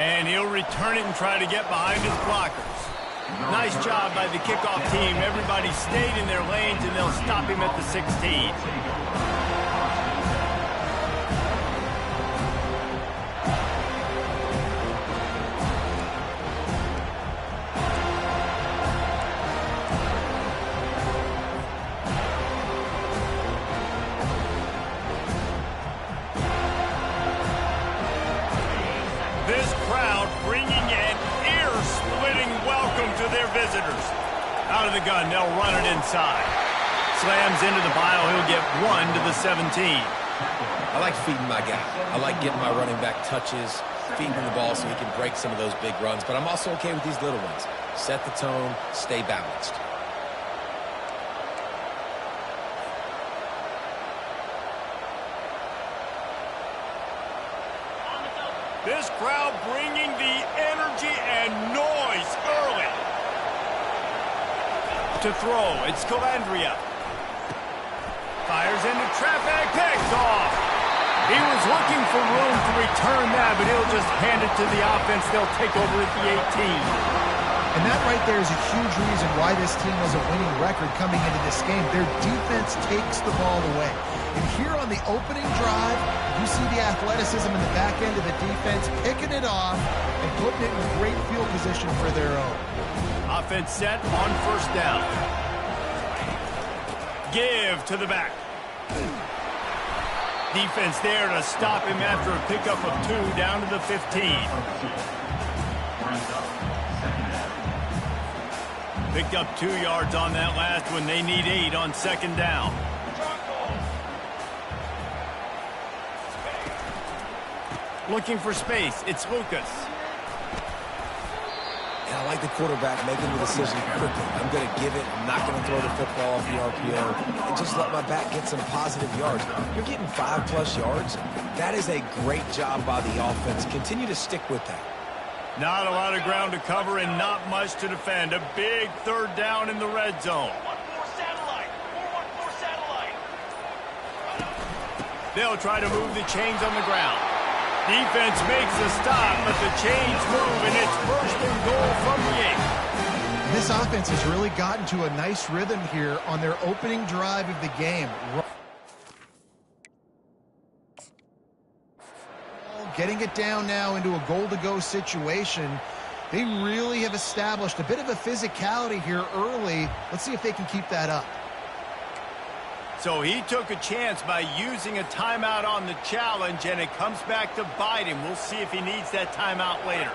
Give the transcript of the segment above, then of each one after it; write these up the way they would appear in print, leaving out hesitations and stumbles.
And he'll return it and try to get behind his blockers. Nice job by the kickoff team. Everybody stayed in their lanes, and they'll stop him at the 16. This crowd bringing an ear-splitting welcome to their visitors. Out of the gun, they'll run it inside. Slams into the pile, he'll get 1 to the 17. I like feeding my guy. I like getting my running back touches, feeding him the ball so he can break some of those big runs. But I'm also okay with these little ones. Set the tone, stay balanced. This crowd bringing the energy and noise early. To throw, it's Calandria. Fires into traffic, picks off. He was looking for room to return that, but he'll just hand it to the offense. They'll take over at the 18. And that right there is a huge reason why this team has a winning record coming into this game. Their defense takes the ball away. And here on the opening drive, you see the athleticism in the back end of the defense, picking it off and putting it in great field position for their own. Offense set on first down. Give to the back. Defense there to stop him after a pickup of 2 down to the 15. Picked up 2 yards on that last one. They need 8 on second down. Looking for space. It's Lucas. And I like the quarterback making the decision quickly. I'm going to give it. I'm not going to throw the football off the RPO and just let my back get some positive yards. You're getting 5+ yards. That is a great job by the offense. Continue to stick with that. Not a lot of ground to cover and not much to defend. A big third down in the red zone. 4-1-4 satellite. 4-1-4 satellite. They'll try to move the chains on the ground. Defense makes a stop, but the chains move, and it's first and goal from the 8. This offense has really gotten to a nice rhythm here on their opening drive of the game. Getting it down now into a goal-to-go situation. They really have established a bit of a physicality here early. Let's see if they can keep that up. So he took a chance by using a timeout on the challenge, and it comes back to bite him. We'll see if he needs that timeout later.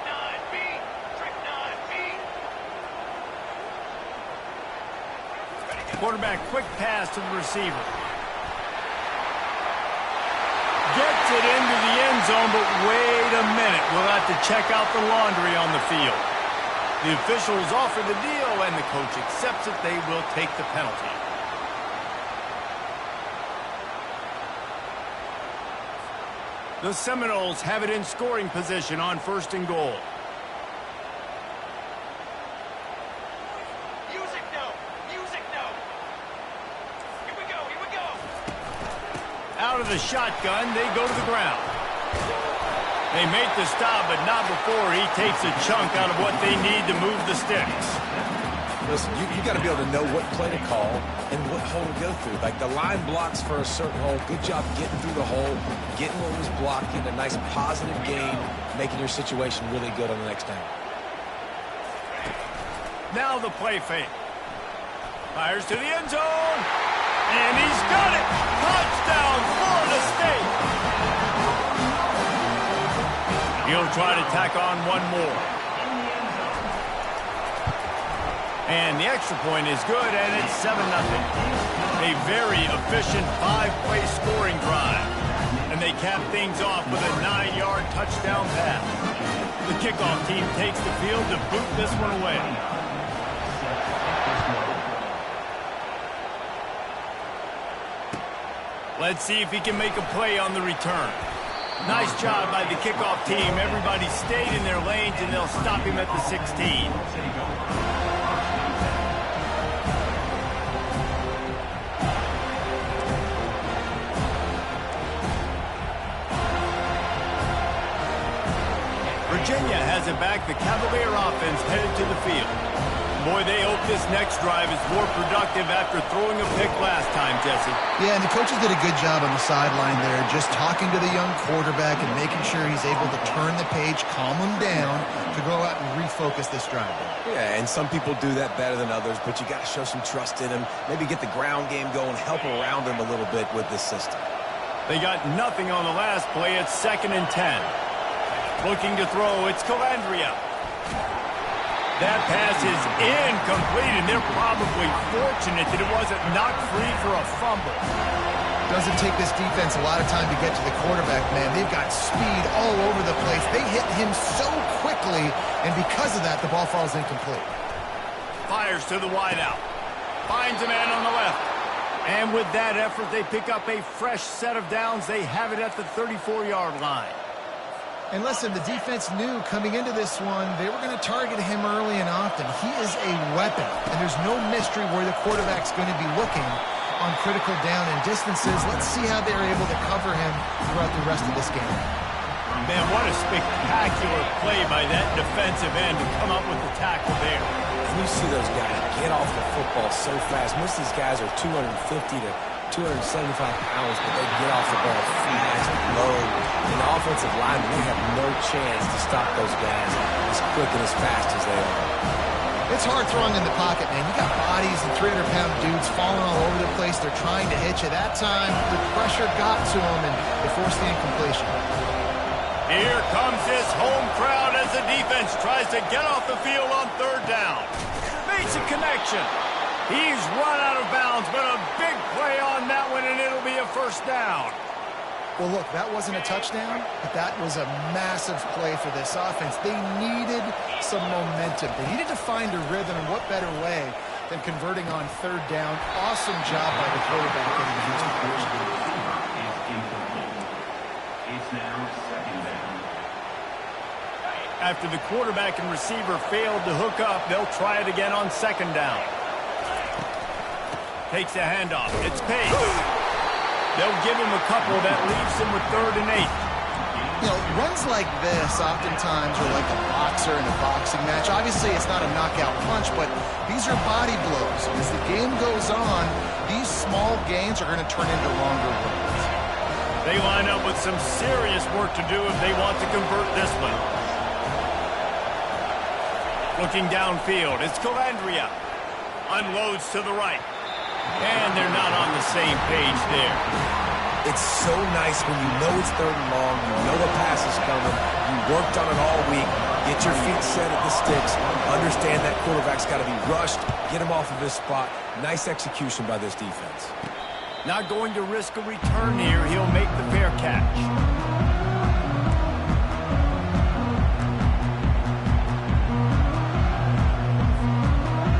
Quarterback quick pass to the receiver. Gets it into the end zone, but wait a minute. We'll have to check out the laundry on the field. The officials offer the deal, and the coach accepts it. They will take the penalty. The Seminoles have it in scoring position on first and goal. Music no. Music no. Here we go. Here we go. Out of the shotgun, they go to the ground. They make the stop, but not before he takes a chunk out of what they need to move the sticks. Listen, you got to be able to know what play to call and what hole to go through. Like the line blocks for a certain hole. Good job getting through the hole, getting what was blocked, getting a nice positive gain, making your situation really good on the next down. Now the play fake. Fires to the end zone. And he's got it. Touchdown, Florida State. He'll try to tack on one more. And the extra point is good, and it's 7-0. A very efficient 5-play scoring drive. And they cap things off with a 9-yard touchdown pass. The kickoff team takes the field to boot this one away. Let's see if he can make a play on the return. Nice job by the kickoff team. Everybody stayed in their lanes, and they'll stop him at the 16. Virginia has it back. The Cavalier offense headed to the field. Boy, they hope this next drive is more productive after throwing a pick last time, Jesse. Yeah, and the coaches did a good job on the sideline there, just talking to the young quarterback and making sure he's able to turn the page, calm him down to go out and refocus this drive. Yeah, and some people do that better than others, but you got to show some trust in him. Maybe get the ground game going, help around him a little bit with this system. They got nothing on the last play. It's 2nd and 10. Looking to throw, it's Calandria. That pass is incomplete, and they're probably fortunate that it wasn't knocked free for a fumble. Doesn't take this defense a lot of time to get to the quarterback, man. They've got speed all over the place. They hit him so quickly, and because of that, the ball falls incomplete. Fires to the wideout. Finds a man on the left. And with that effort, they pick up a fresh set of downs. They have it at the 34-yard line. And listen, the defense knew coming into this one, they were going to target him early and often. He is a weapon, and there's no mystery where the quarterback's going to be looking on critical down and distances. Let's see how they're able to cover him throughout the rest of this game. Man, what a spectacular play by that defensive end to come up with the tackle there. And you see those guys get off the football so fast. Most of these guys are 250 to 275 pounds, but they get off the ball fast, low. And the offensive linemen, they have no chance to stop those guys as quick and as fast as they are. It's hard throwing in the pocket, man. You got bodies and 300-pound dudes falling all over the place. They're trying to hit you. That time, the pressure got to them, and they forced the incompletion. Here comes this home crowd as the defense tries to get off the field on 3rd down. Makes a connection. He's run out of bounds, but a big play on that one, and it'll be a 1st down. Well, look, that wasn't a touchdown, but that was a massive play for this offense. They needed some momentum. They needed to find a rhythm, and what better way than converting on 3rd down. Awesome job by the quarterback getting the conversion. It's now 2nd down. After the quarterback and receiver failed to hook up, they'll try it again on 2nd down. Takes a handoff. It's Page. They'll give him a couple that leaves him with 3rd and 8. You know, runs like this oftentimes are like a boxer in a boxing match. Obviously, it's not a knockout punch, but these are body blows. As the game goes on, these small gains are going to turn into longer runs. They line up with some serious work to do if they want to convert this one. Looking downfield, it's Calandria. Unloads to the right. And they're not on the same page there. It's so nice when you know it's 3rd and long, you know the pass is coming, you worked on it all week, get your feet set at the sticks, understand that quarterback's got to be rushed, get him off of his spot. Nice execution by this defense. Not going to risk a return here. He'll make the fair catch.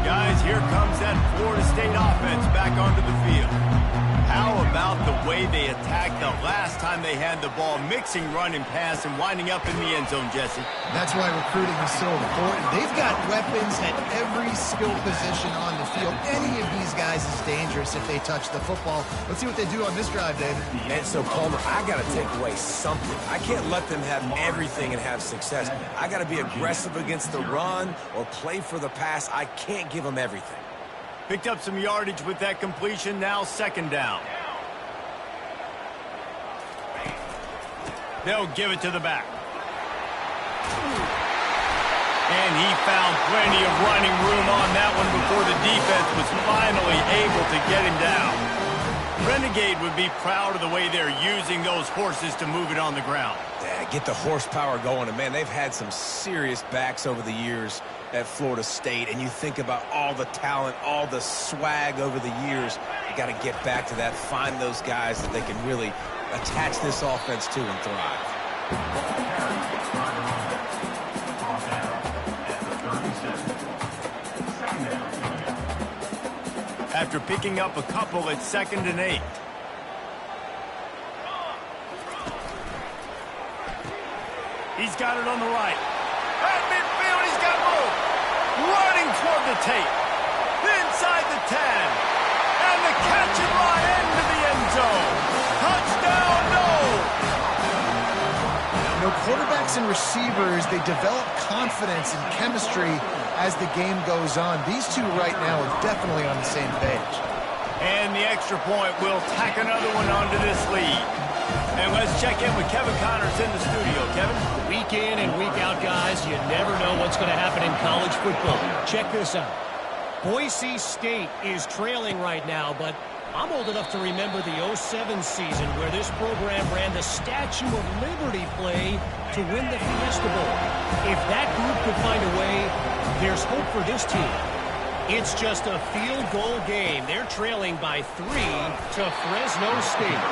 Guys, here comes that Florida State offense back onto the field. How about the way they attacked the last time they had the ball, mixing run and pass and winding up in the end zone, Jesse? That's why recruiting is so important. They've got weapons at every skill position on the field. Any of these guys is dangerous if they touch the football. Let's see what they do on this drive, David. And so, Palmer, I got to take away something. I can't let them have everything and have success. I got to be aggressive against the run or play for the pass. I can't give them everything. Picked up some yardage with that completion. Now 2nd down. They'll give it to the back. And he found plenty of running room on that one before the defense was finally able to get him down. Renegade would be proud of the way they're using those horses to move it on the ground. Yeah, get the horsepower going. And, man, they've had some serious backs over the years at Florida State. And you think about all the talent, all the swag over the years. You got to get back to that, find those guys that they can really attach this offense to and thrive. After picking up a couple at 2nd and 8. He's got it on the right. At midfield, he's got room. Running toward the tape. Inside the 10. And the catch and run into the end zone. Touchdown, no! You know, quarterbacks and receivers, they develop confidence and chemistry as the game goes on. These two right now are definitely on the same page. And the extra point will tack another one onto this lead. And let's check in with Kevin Connors in the studio. Kevin? Week in and week out, guys, you never know what's going to happen in college football. Check this out. Boise State is trailing right now, but I'm old enough to remember the 07 season where this program ran the Statue of Liberty play to win the Fiesta Bowl. If that group could find a way, there's hope for this team. It's just a field goal game. They're trailing by 3 to Fresno State.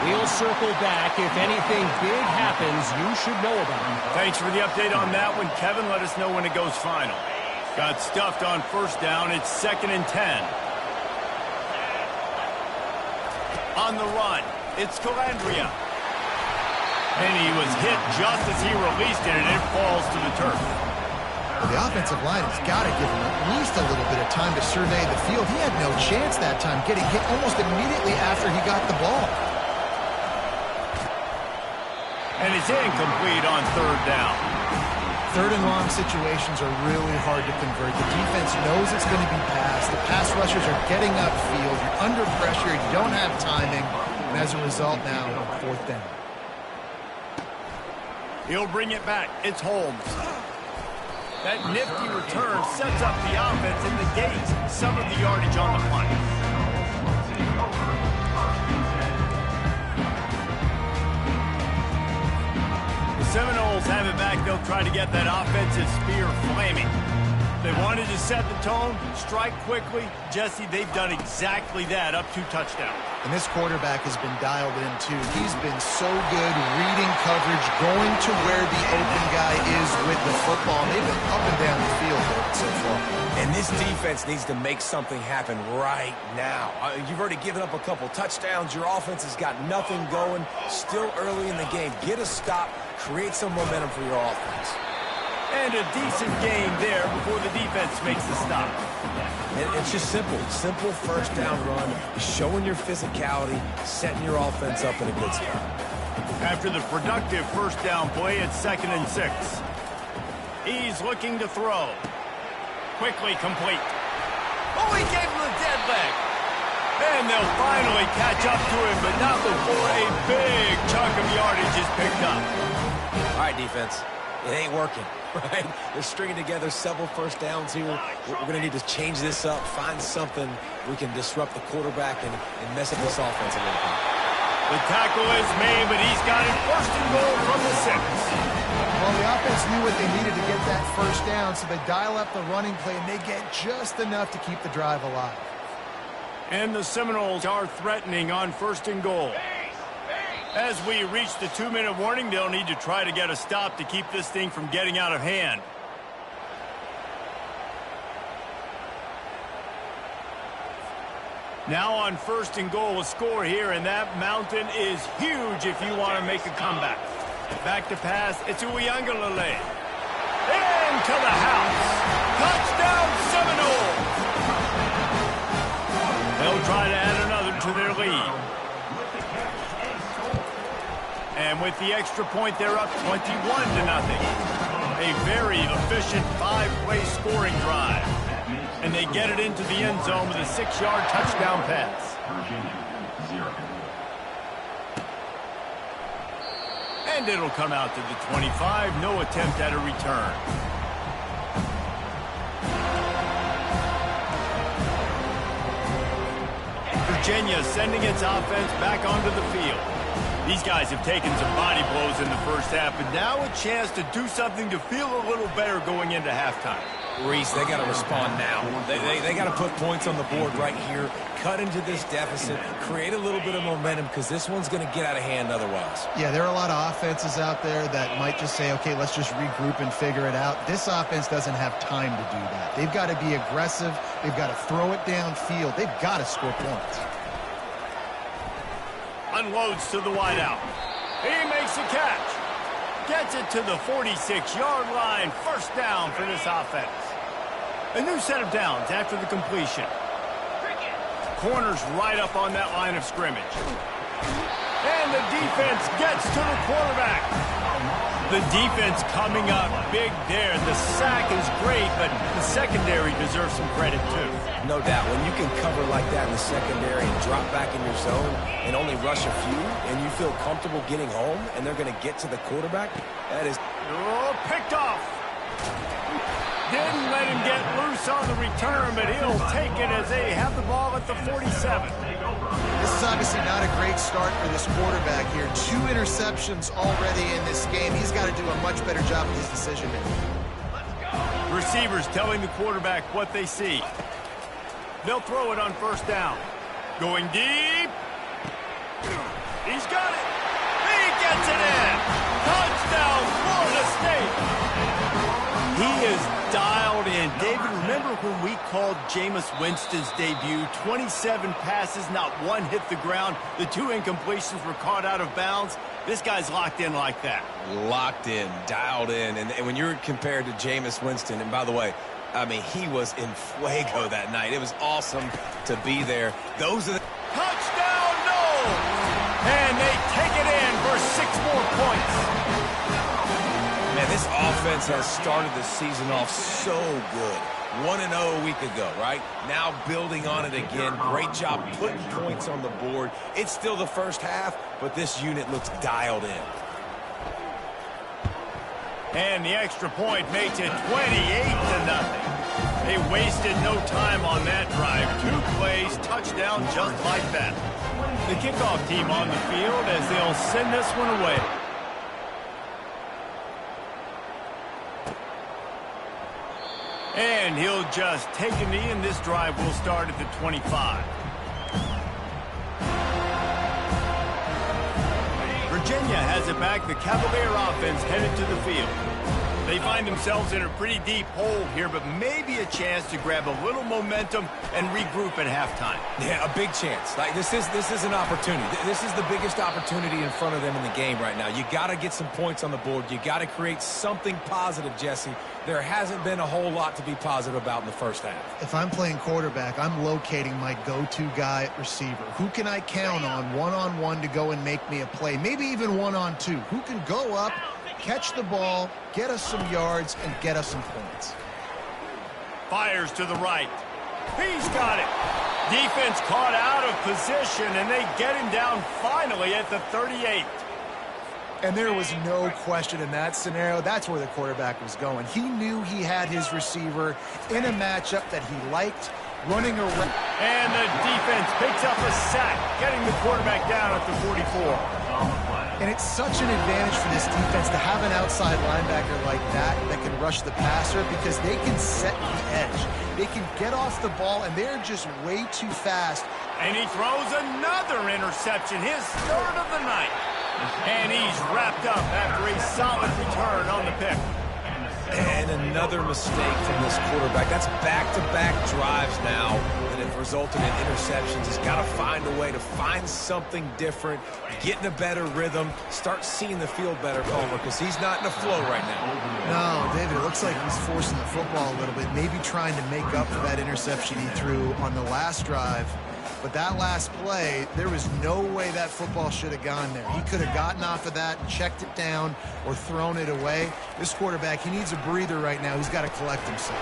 We'll circle back. If anything big happens, you should know about it. Thanks for the update on that one, Kevin. Let us know when it goes final. Got stuffed on first down. It's 2nd and 10. On the run, it's Calandria. And he was hit just as he released it, and it falls to the turf. The offensive line has got to give him at least a little bit of time to survey the field. He had no chance that time, getting hit almost immediately after he got the ball. And it's incomplete on 3rd down. 3rd and long situations are really hard to convert. The defense knows it's going to be passed. The pass rushers are getting upfield. You're under pressure. You don't have timing. And as a result now, 4th down. He'll bring it back. It's Holmes. That nifty return sets up the offense and negates some of the yardage on the punt. Seminoles have it back. They'll try to get that offensive spear flaming. They wanted to set the tone, strike quickly. Jesse, they've done exactly that, up 2 touchdowns. And this quarterback has been dialed in, too. He's been so good reading coverage, going to where the open guy is with the football. They've been up and down the field so far. And this defense needs to make something happen right now. You've already given up a couple touchdowns. Your offense has got nothing going. Still early in the game. Get a stop. Create some momentum for your offense. And a decent game there before the defense makes the stop. And it's just simple. Simple first down run. Showing your physicality. Setting your offense up in a good spot. After the productive first down play, it's 2nd and 6. He's looking to throw. Quickly complete. Oh, he gave him a dead leg. And they'll finally catch up to him, but not before a big chunk of yardage is picked up. All right, defense. It ain't working, right? They're stringing together several first downs here. We're going to need to change this up, find something we can disrupt the quarterback and mess up this offense a little bit. The tackle is made, but he's got it 1st and goal from the 6. Well, the offense knew what they needed to get that first down, so they dial up the running play, and they get just enough to keep the drive alive. And the Seminoles are threatening on 1st and goal. As we reach the 2-minute warning, they'll need to try to get a stop to keep this thing from getting out of hand. Now on 1st and goal, a score here, and that mountain is huge if you want to make a comeback. Back to pass, it's Uyangalele. Into the house. Touchdown, Seminoles! They'll try to add another to their lead. And with the extra point, they're up 21-0. A very efficient 5-play scoring drive. And they get it into the end zone with a 6-yard touchdown pass. And it'll come out to the 25. No attempt at a return. Virginia sending its offense back onto the field. These guys have taken some body blows in the first half, but now a chance to do something to feel a little better going into halftime. Reese, they got to respond now. They got to put points on the board right here, cut into this deficit, create a little bit of momentum, because this one's going to get out of hand otherwise. Yeah, there are a lot of offenses out there that might just say, okay, let's just regroup and figure it out. This offense doesn't have time to do that. They've got to be aggressive. They've got to throw it downfield. They've got to score points. Unloads to the wideout. He makes a catch. Gets it to the 46-yard line. First down for this offense. A new set of downs after the completion. Corners right up on that line of scrimmage. And the defense gets to the quarterback. The defense coming up big there. The sack is great, but the secondary deserves some credit too. No doubt. When you can cover like that in the secondary and drop back in your zone and only rush a few, and you feel comfortable getting home, and they're going to get to the quarterback, that is... Oh, picked off. Didn't let him get loose on the return, but he'll take it as they have the ball at the 47. This is obviously not a great start for this quarterback here. 2 interceptions already in this game. He's got to do a much better job with his decision-making. Receivers telling the quarterback what they see. They'll throw it on first down. Going deep. He's got it. He gets it in. Touchdown, Florida State. He is dialed in. David, remember when we called Jameis Winston's debut? 27 passes, not one hit the ground. The 2 incompletions were caught out of bounds. This guy's locked in like that. Locked in, dialed in. And when you're compared to Jameis Winston, and by the way, I mean, he was in fuego that night. It was awesome to be there. Those are the... Touchdown, no! And they take it in for 6 more points. Man, this offense has started the season off so good. 1-0 a week ago, right? Now building on it again. Great job putting points on the board. It's still the first half, but this unit looks dialed in. And the extra point makes it 28-0. They wasted no time on that drive. 2 plays, touchdown just like that. The kickoff team on the field as they'll send this one away. And he'll just take a knee, and this drive will start at the 25. Virginia has it back. The Cavalier offense headed to the field. They find themselves in a pretty deep hole here, but maybe a chance to grab a little momentum and regroup at halftime. Yeah, a big chance. Like this is an opportunity. This is the biggest opportunity in front of them in the game right now. You got to get some points on the board. You got to create something positive, Jesse. There hasn't been a whole lot to be positive about in the first half. If I'm playing quarterback, I'm locating my go-to guy at receiver. Who can I count on one-on-one to go and make me a play? Maybe even one-on-two. Who can go up, catch the ball, get us some yards, and get us some points? Fires to the right. He's got it. Defense caught out of position, and they get him down finally at the 38. And there was no question in that scenario. That's where the quarterback was going. He knew he had his receiver in a matchup that he liked, running around. And the defense picks up a sack, getting the quarterback down at the 44. And it's such an advantage for this defense to have an outside linebacker like that can rush the passer because they can set the edge. They can get off the ball, and they're just way too fast. And he throws another interception, his 3rd of the night. And he's wrapped up after a solid return on the pick. And another mistake from this quarterback. That's back-to-back drives now that have resulted in interceptions. He's got to find a way to find something different, get in a better rhythm, start seeing the field better, Palmer, because he's not in a flow right now. No, David, it looks like he's forcing the football a little bit, maybe trying to make up for that interception he threw on the last drive. But that last play, there was no way that football should have gone there. He could have gotten off of that, checked it down, or thrown it away. This quarterback, he needs a breather right now. He's got to collect himself.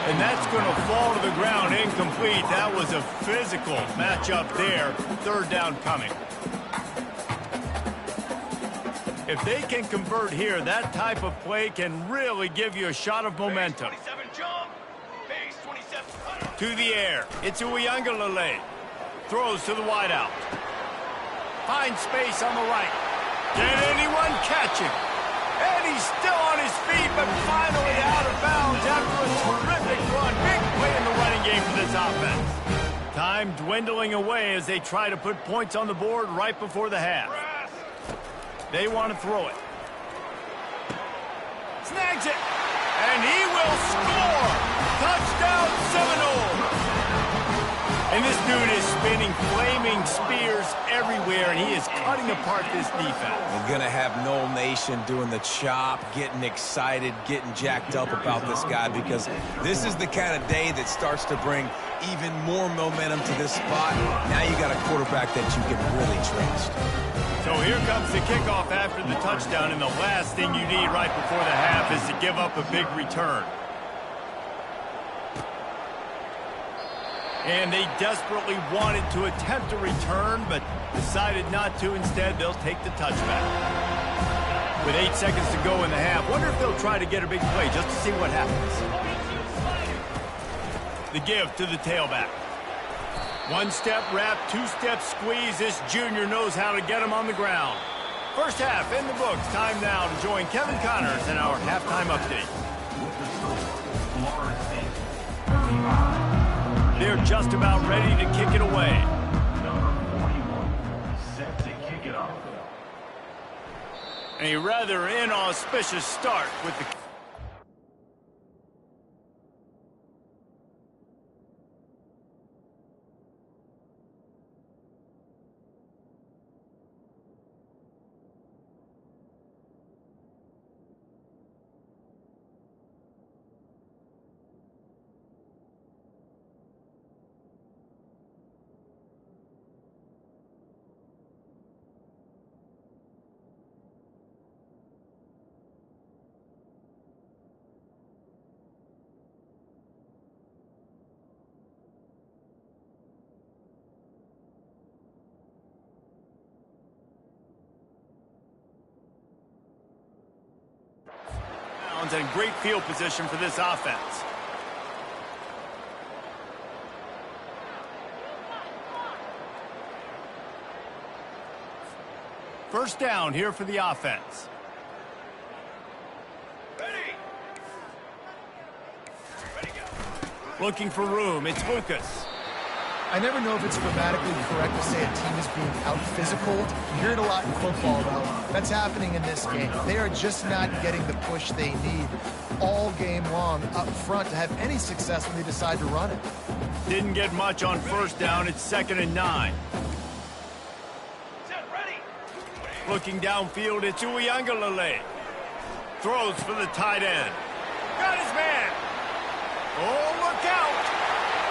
And that's going to fall to the ground incomplete. That was a physical matchup there. 3rd down coming. If they can convert here, that type of play can really give you a shot of momentum. To the air. It's Uiagalelei. Throws to the wideout. Finds space on the right. Can anyone catch him? And he's still on his feet, but finally out of bounds after a terrific run. Big play in the running game for this offense. Time dwindling away as they try to put points on the board right before the half. They want to throw it. Snags it. And he will score. Touchdown Seminole. And this dude is spinning flaming spears everywhere. elsewhere, and he is cutting apart this defense. We're going to have Noel Nation doing the chop, getting excited, getting jacked up about this guy, because this is the kind of day that starts to bring even more momentum to this spot. Now you got a quarterback that you can really trust. So here comes the kickoff after the touchdown, and the last thing you need right before the half is to give up a big return. And they desperately wanted to attempt a return, but decided not to. Instead, they'll take the touchback. With 8 seconds to go in the half, wonder if they'll try to get a big play just to see what happens. The give to the tailback. One-step wrap, two-step squeeze. This junior knows how to get him on the ground. First half in the books. Time now to join Kevin Connors in our halftime update. They're just about ready to kick it away. Number 41, set to kick it off. A rather inauspicious start with the... and great field position for this offense. First down here for the offense. Ready. Ready, go. Looking for room. It's Lucas. I never know if it's grammatically correct to say a team is being out-physical. You hear it a lot in football, though. That's happening in this game. They are just not getting the push they need all game long up front to have any success when they decide to run it. Didn't get much on first down. It's 2nd and 9. Set, ready. Looking downfield, it's Uiagalelei. Throws for the tight end. Got his man. Oh, look out.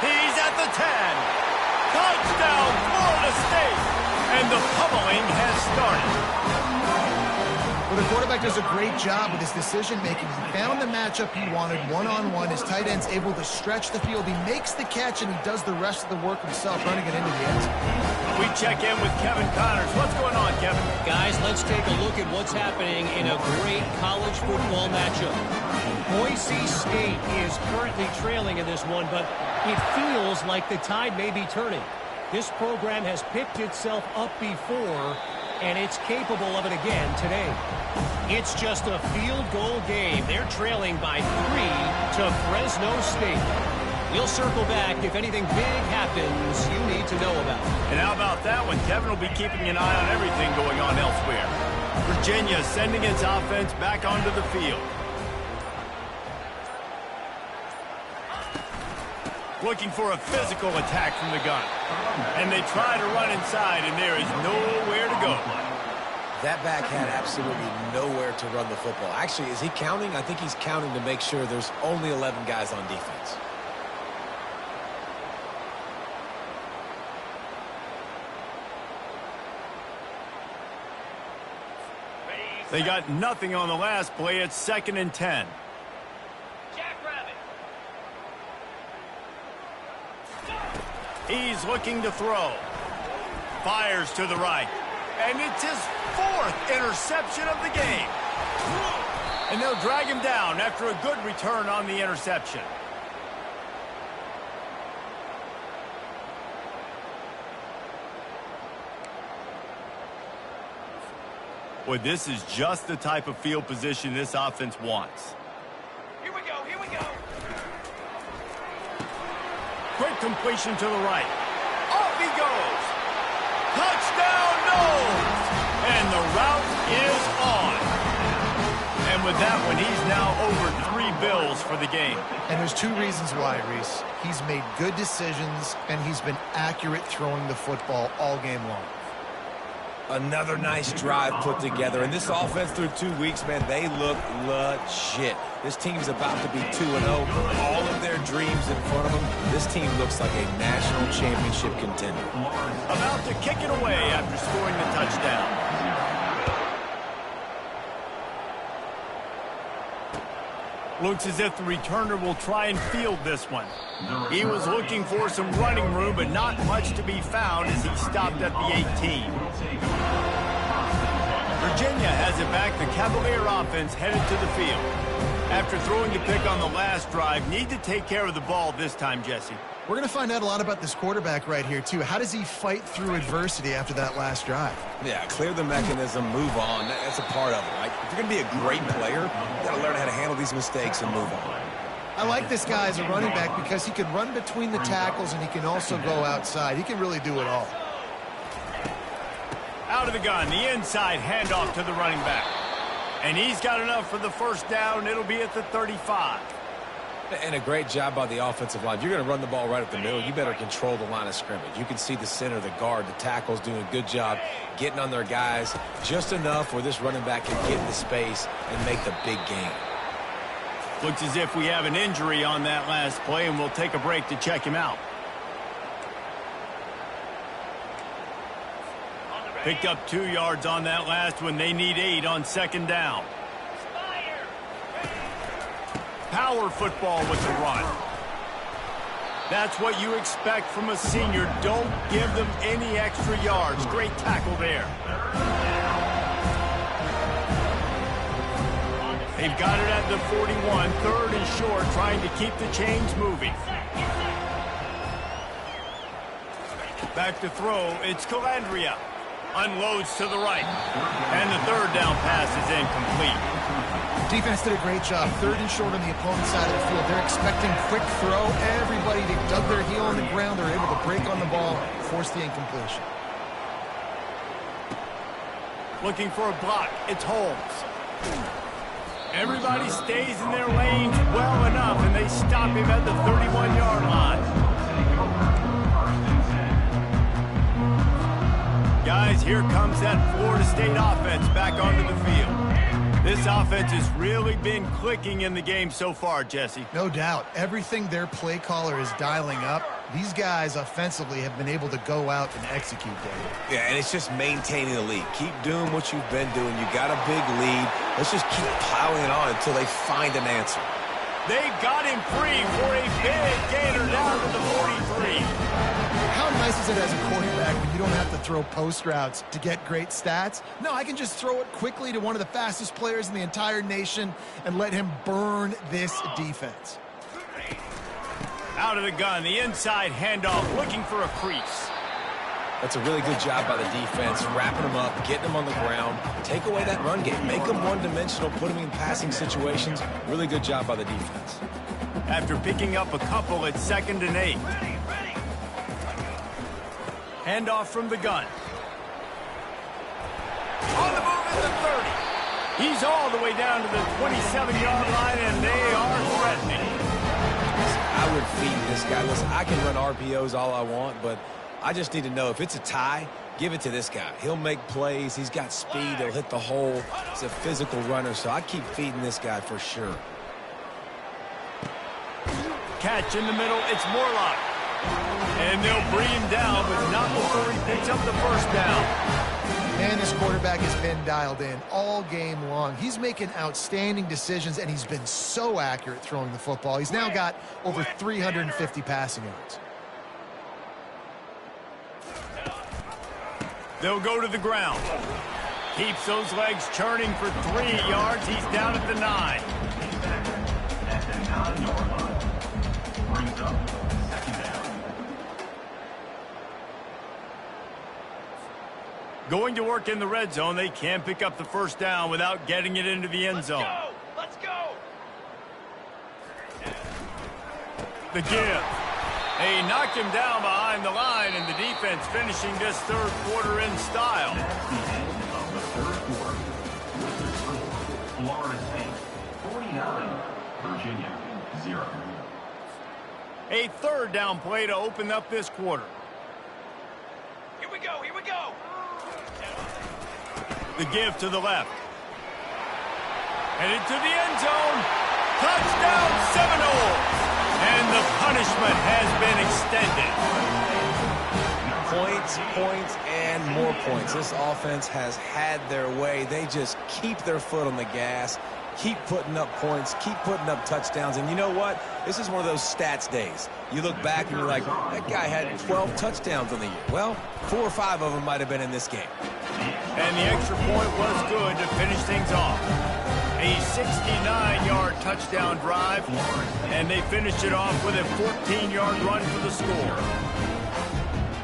He's at the 10. Touchdown, Florida State. And the pummeling has started. Well, the quarterback does a great job with his decision-making. He found the matchup he wanted one-on-one. His tight end's able to stretch the field. He makes the catch, and he does the rest of the work himself, running it into the end zone. We check in with Kevin Connors. What's going on, Kevin? Guys, let's take a look at what's happening in a great college football matchup. Boise State is currently trailing in this one, but it feels like the tide may be turning. This program has picked itself up before, and it's capable of it again today. It's just a field goal game. They're trailing by 3 to Fresno State. We'll circle back if anything big happens you need to know about. And how about that one? Kevin will be keeping an eye on everything going on elsewhere. Virginia sending its offense back onto the field. Looking for a physical attack from the gun. And they try to run inside, and there is nowhere to go. That back had absolutely nowhere to run the football. Actually, is he counting? I think he's counting to make sure there's only 11 guys on defense. They got nothing on the last play. It's 2nd and 10. Jackrabbit. He's looking to throw. Fires to the right. And it's his 4th interception of the game. And they'll drag him down after a good return on the interception. Boy, this is just the type of field position this offense wants. Here we go, here we go. Quick completion to the right. Off he goes. Touchdown, no! And the route is on. And with that one, he's now over 3 bills for the game. And there's 2 reasons why, Reese. He's made good decisions, and he's been accurate throwing the football all game long. Another nice drive put together. And this offense through 2 weeks, man, they look legit. This team's about to be 2-0. All of their dreams in front of them. This team looks like a national championship contender. About to kick it away after scoring the touchdown. Looks as if the returner will try and field this one. He was looking for some running room, but not much to be found as he stopped at the 18. Virginia has it back. The Cavalier offense headed to the field. After throwing the pick on the last drive, need to take care of the ball this time, Jesse. We're going to find out a lot about this quarterback right here, too. How does he fight through adversity after that last drive? Yeah, clear the mechanism, move on. That's a part of it, right? If you're going to be a great player, you got to learn how to handle these mistakes and move on. I like this guy as a running back because he can run between the tackles and he can also go outside. He can really do it all. Out of the gun, the inside handoff to the running back. And he's got enough for the first down. It'll be at the 35. And a great job by the offensive line. If you're going to run the ball right at the middle, you better control the line of scrimmage. You can see the center, the guard, the tackles doing a good job getting on their guys just enough where this running back can get into space and make the big gain. Looks as if we have an injury on that last play, and we'll take a break to check him out. Picked up 2 yards on that last one. They need 8 on second down. Power football with the run. That's what you expect from a senior. Don't give them any extra yards. Great tackle there. They've got it at the 41, 3rd and short, trying to keep the chains moving. Back to throw, it's Calandria. Unloads to the right. And the 3rd down pass is incomplete. Defense did a great job. 3rd and short on the opponent's side of the field. They're expecting quick throw. Everybody dug their heel on the ground. They're able to break on the ball, force the incompletion. Looking for a block. It's Holmes. Everybody stays in their lanes well enough, and they stop him at the 31-yard line. Guys, here comes that Florida State offense back onto the field. This offense has really been clicking in the game so far, Jesse. No doubt. Everything their play caller is dialing up, these guys offensively have been able to go out and execute, David. Yeah, and it's just maintaining the lead. Keep doing what you've been doing. You got a big lead. Let's just keep piling it on until they find an answer. They got him free for a big gainer down to the 43. How nice is it as a quarterback when you don't have to throw post routes to get great stats? No, I can just throw it quickly to one of the fastest players in the entire nation and let him burn this defense. Out of the gun, the inside handoff, looking for a crease. That's a really good job by the defense, wrapping them up, getting them on the ground. Take away that run game. Make them one-dimensional, put them in passing situations. Really good job by the defense. After picking up a couple at 2nd and 8. Handoff from the gun. On the move at the 30. He's all the way down to the 27-yard line, and they are threatening. I would feed this guy. Listen, I can run RPOs all I want, but I just need to know if it's a tie, give it to this guy. He'll make plays. He's got speed. He'll hit the hole. He's a physical runner, so I keep feeding this guy for sure. Catch in the middle. It's Morlock. And they'll bring him down, but not before he picks up the first down. And this quarterback has been dialed in all game long. He's making outstanding decisions, and he's been so accurate throwing the football. He's now got over 350 passing yards. They'll go to the ground. Keeps those legs churning for 3 yards. He's down at the 9. Going to work in the red zone. They can't pick up the first down without getting it into the end zone. Let's go! The give. They knocked him down behind the line, and the defense finishing this 3rd quarter in style. Of the 3rd quarter. Florida State 49, Virginia 0. A 3rd down play to open up this quarter. Here we go, here we go! The give to the left. Headed to the end zone. Touchdown Seminoles. And the punishment has been extended. Points, points, and more points. This offense has had their way. They just keep their foot on the gas, keep putting up points, keep putting up touchdowns. And you know what? This is one of those stats days. You look back and you're like, that guy had 12 touchdowns on the year. Well, 4 or 5 of them might have been in this game. And the extra point was good to finish things off. A 69-yard touchdown drive, and they finished it off with a 14-yard run for the score.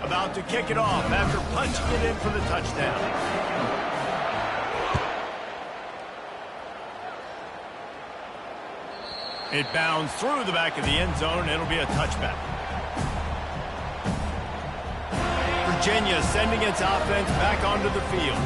About to kick it off after punching it in for the touchdown. It bounds through the back of the end zone. It'll be a touchback. Virginia sending its offense back onto the field.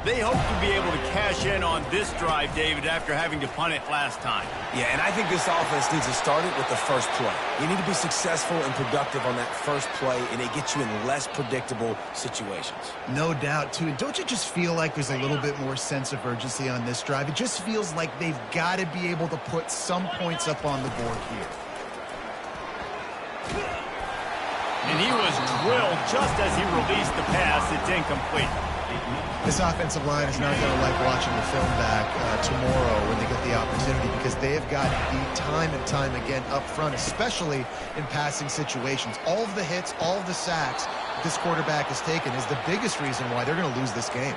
They hope to be able to cash in on this drive, David, after having to punt it last time. Yeah, and I think this offense needs to start it with the first play. You need to be successful and productive on that first play, and it gets you in less predictable situations. No doubt, too. And don't you just feel like there's a little bit more sense of urgency on this drive? It just feels like they've got to be able to put some points up on the board here. And he was drilled just as he released the pass. It's incomplete. This offensive line is not going to like watching the film back tomorrow when they get the opportunity, because they have got to be time and time again up front, especially in passing situations. All of the hits, all of the sacks this quarterback has taken is the biggest reason why they're going to lose this game.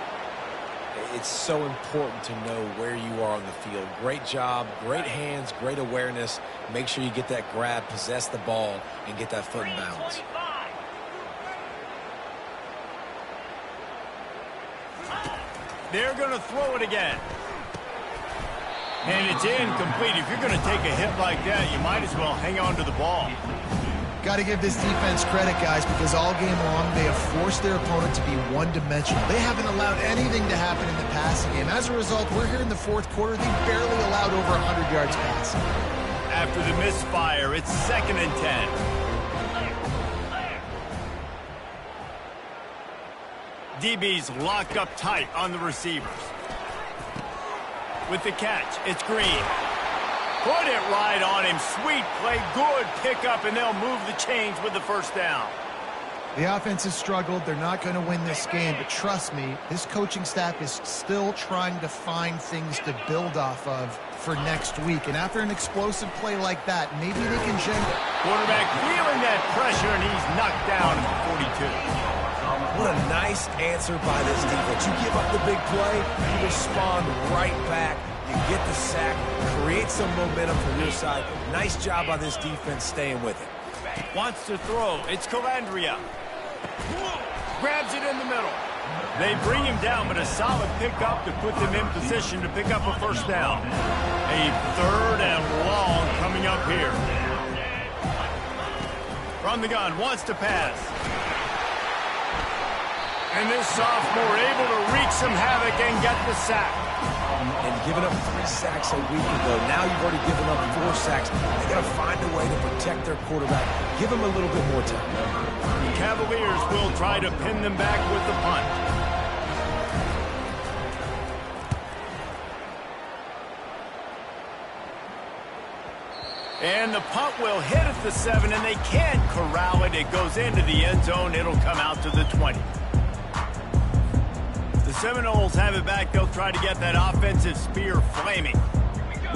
It's so important to know where you are on the field. Great job, great hands, great awareness. Make sure you get that grab, possess the ball, and get that foot in bounds. They're going to throw it again. And it's incomplete. If you're going to take a hit like that, you might as well hang on to the ball. Got to give this defense credit, guys, because all game long they have forced their opponent to be one-dimensional. They haven't allowed anything to happen in the passing game. As a result, we're here in the fourth quarter. They barely allowed over 100 yards passing. After the misfire, it's 2nd and 10. DB's locked up tight on the receivers. With the catch, it's Green. Put it right on him. Sweet play, good pickup, and they'll move the chains with the first down. The offense has struggled. They're not going to win this game, but trust me, this coaching staff is still trying to find things to build off of for next week. And after an explosive play like that, maybe they can generate. Quarterback feeling that pressure, and he's knocked down at the 42. What a nice answer by this defense. You give up the big play, you respond right back. You get the sack, create some momentum from your side. Nice job by this defense staying with it. Wants to throw. It's Calandria. Grabs it in the middle. They bring him down, but a solid pickup to put them in position to pick up a first down. A 3rd and long coming up here. From the gun, wants to pass. And this sophomore able to wreak some havoc and get the sack. And giving up 3 sacks a week ago, now you've already given up 4 sacks. They got to find a way to protect their quarterback. Give him a little bit more time. The Cavaliers will try to pin them back with the punt. And the punt will hit at the 7, and they can't corral it. It goes into the end zone. It'll come out to the 20. The Seminoles have it back. They'll try to get that offensive spear flaming.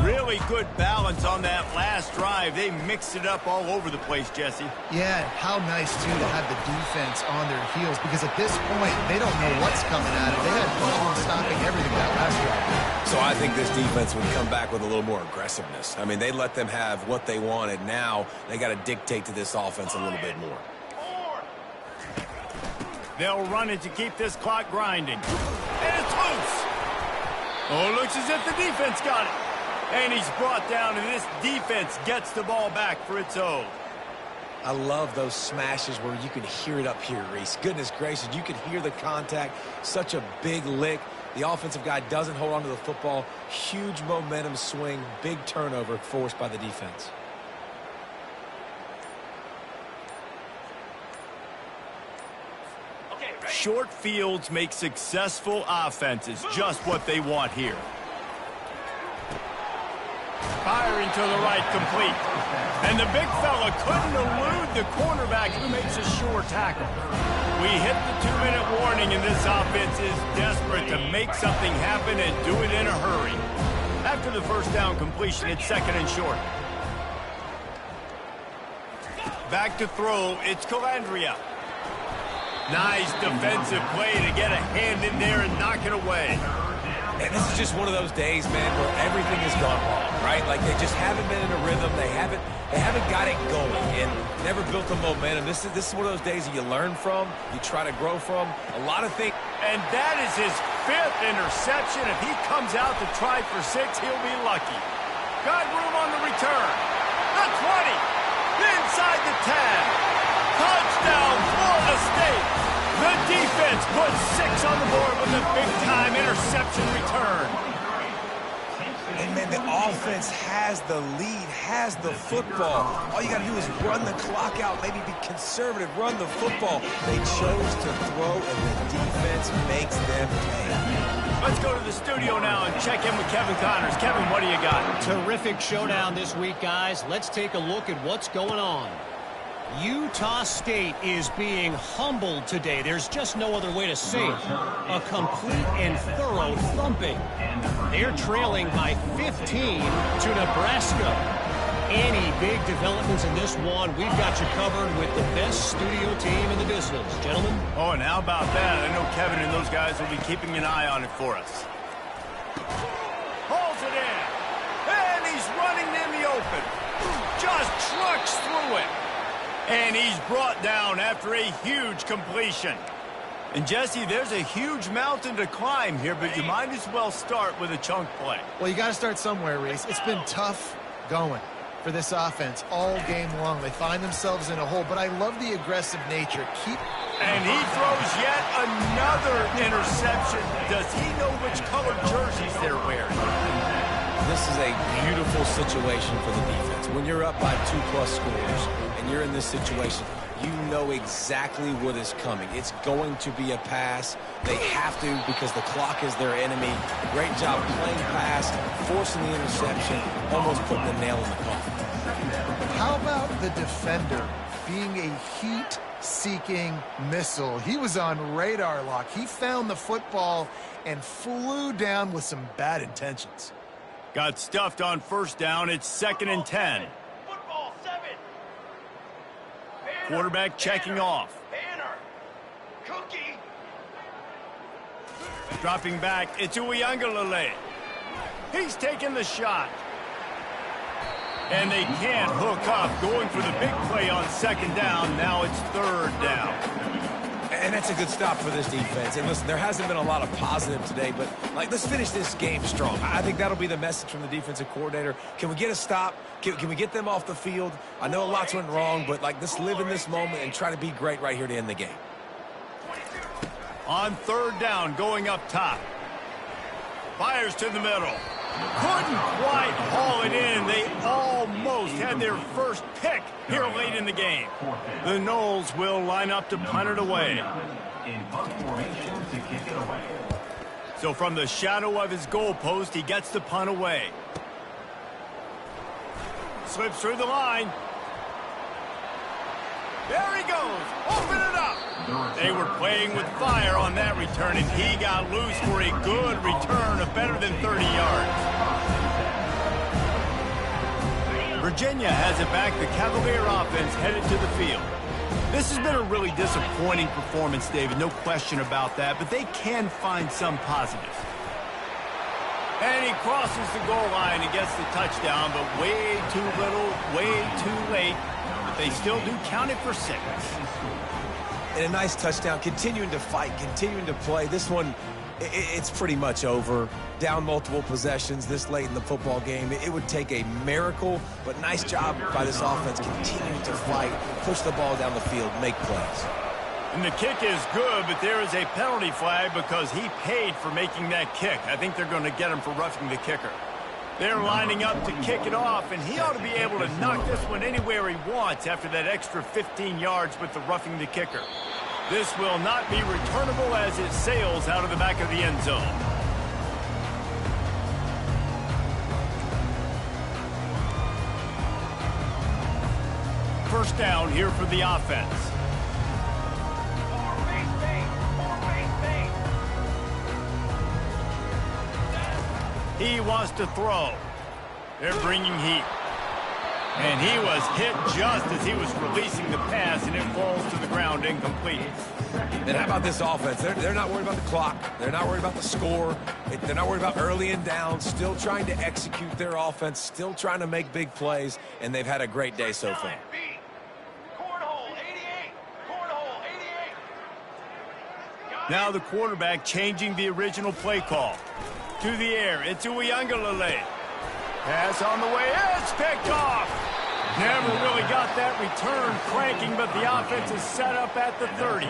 Really good balance on that last drive. They mixed it up all over the place, Jesse. Yeah, how nice, too, to have the defense on their heels, because at this point, they don't know what's coming at it. They had problems stopping everything that last drive. So I think this defense would come back with a little more aggressiveness. I mean, they let them have what they wanted. Now they got to dictate to this offense a little bit more. They'll run it to keep this clock grinding. And it's loose. Oh, looks as if the defense got it. And he's brought down, and this defense gets the ball back for its own. I love those smashes where you can hear it up here, Reese. Goodness gracious, you can hear the contact. Such a big lick. The offensive guy doesn't hold on to the football. Huge momentum swing, big turnover forced by the defense. short fields make successful offenses just what they want here. Firing to the right, complete. And the big fella couldn't elude the cornerback who makes a sure tackle. We hit the 2-minute warning, and this offense is desperate to make something happen and do it in a hurry. After the first down completion, it's 2nd and short. Back to throw, it's Calandria. Nice defensive play to get a hand in there and knock it away. And this is just one of those days, man, where everything has gone wrong, right? Like they just haven't been in a rhythm. They haven't got it going and never built the momentum. This is one of those days that you learn from, you try to grow from. A lot of things. And that is his 5th interception. If he comes out to try for 6, he'll be lucky. Got room on the return. The 20. Inside the 10. Touchdown, Florida State. The defense puts 6 on the board with a big-time interception return. And, man, the offense has the lead, has the football. All you got to do is run the clock out, maybe be conservative, run the football. They chose to throw, and the defense makes them pay. Let's go to the studio now and check in with Kevin Connors. Kevin, what do you got? Terrific showdown this week, guys. Let's take a look at what's going on. Utah State is being humbled today. There's just no other way to say it. A complete and thorough thumping. They're trailing by 15 to Nebraska. Any big developments in this one, we've got you covered with the best studio team in the business. Gentlemen? Oh, and how about that? I know Kevin and those guys will be keeping an eye on it for us. Holds it in. And he's running in the open. Just trucks through it. And he's brought down after a huge completion. And, Jesse, there's a huge mountain to climb here, but you might as well start with a chunk play. Well, you got to start somewhere, Reese. It's been tough going for this offense all game long. They find themselves in a hole, but I love the aggressive nature. And he throws yet another interception. Does he know which colored jerseys they're wearing? This is a beautiful situation for the defense. When you're up by 2+ scores and you're in this situation, you know exactly what is coming. It's going to be a pass. They have to because the clock is their enemy. Great job playing pass, forcing the interception, almost putting the nail in the coffin. How about the defender being a heat-seeking missile? He was on radar lock. He found the football and flew down with some bad intentions. Got stuffed on first down. It's 2nd and 10. Football 7. Quarterback checking off. Banner. Cookie. Dropping back, it's Uiagalelei. He's taking the shot. And they can't hook up. Going for the big play on 2nd down. Now it's 3rd down. And that's a good stop for this defense. And listen, there hasn't been a lot of positive today, but let's finish this game strong. I think that'll be the message from the defensive coordinator. Can we get a stop? Can we get them off the field? I know a lot's went wrong, but let's live in this moment and try to be great right here to end the game. On 3rd down, going up top. Fires to the middle. Couldn't quite haul it in. They almost had their first pick here late in the game. The Noles will line up to punt it away. So from the shadow of his goalpost, he gets the punt away. Slips through the line. There he goes. Open it up. They were playing with fire on that return, and he got loose for a good return of better than 30 yards. Virginia has it back. The Cavalier offense headed to the field. This has been a really disappointing performance, David. No question about that, but they can find some positives. And he crosses the goal line and gets the touchdown, but way too little, way too late. But they still do count it for 6. And a nice touchdown, continuing to fight, continuing to play. This one, it's pretty much over. Down multiple possessions this late in the football game. It would take a miracle, but nice job by this offense continuing to fight, push the ball down the field, make plays. And the kick is good, but there is a penalty flag because he paid for making that kick. I think they're going to get him for roughing the kicker. They're lining up to kick it off, and he ought to be able to knock this one anywhere he wants after that extra 15 yards with the roughing the kicker. This will not be returnable as it sails out of the back of the end zone. First down here for the offense. He wants to throw. They're bringing heat. And he was hit just as he was releasing the pass, and it falls to the ground incomplete. And how about this offense? They're not worried about the clock. They're not worried about the score. They're not worried about early and down. Still trying to execute their offense. Still trying to make big plays. And they've had a great day so far. Now the quarterback changing the original play call. To the air, it's Uiagalelei. Pass on the way, it's picked off. Never really got that return cranking, but the offense is set up at the 30.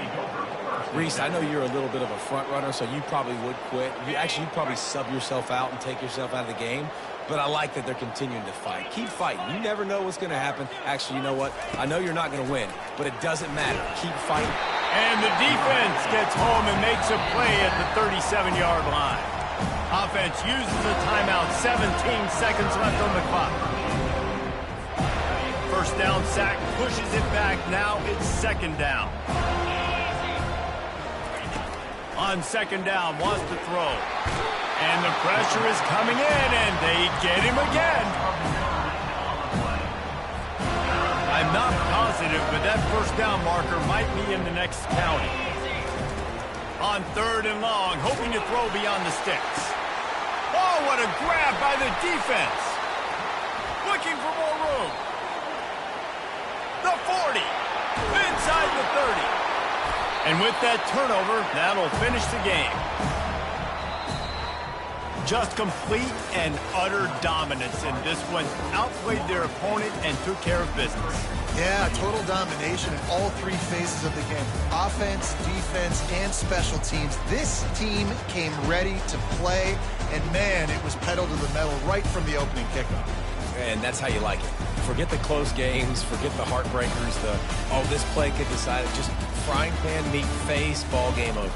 Reese, I know you're a little bit of a front runner, so you probably would quit. You'd probably sub yourself out and take yourself out of the game. But I like that they're continuing to fight. Keep fighting. You never know what's going to happen. Actually, you know what? I know you're not going to win, but it doesn't matter. Keep fighting. And the defense gets home and makes a play at the 37-yard line. Offense uses a timeout, 17 seconds left on the clock. First down sack, pushes it back. Now it's second down. On second down, wants to throw. And the pressure is coming in, and they get him again. I'm not positive, but that first down marker might be in the next county. On third and long, hoping to throw beyond the sticks. Oh, what a grab by the defense. Looking for more room. The 40. Inside the 30. And with that turnover, that'll finish the game. Just complete and utter dominance in this one. Outplayed their opponent and took care of business. Yeah, total domination in all three phases of the game. Offense, defense, and special teams. This team came ready to play, and man, it was pedal to the metal right from the opening kickoff. And that's how you like it. Forget the close games, forget the heartbreakers, this play could decide it. Just frying pan meet face, ball game over.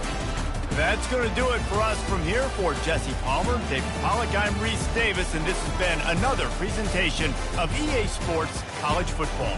That's going to do it for us from here. For Jesse Palmer, David Pollack, I'm Reese Davis, and this has been another presentation of EA Sports College Football.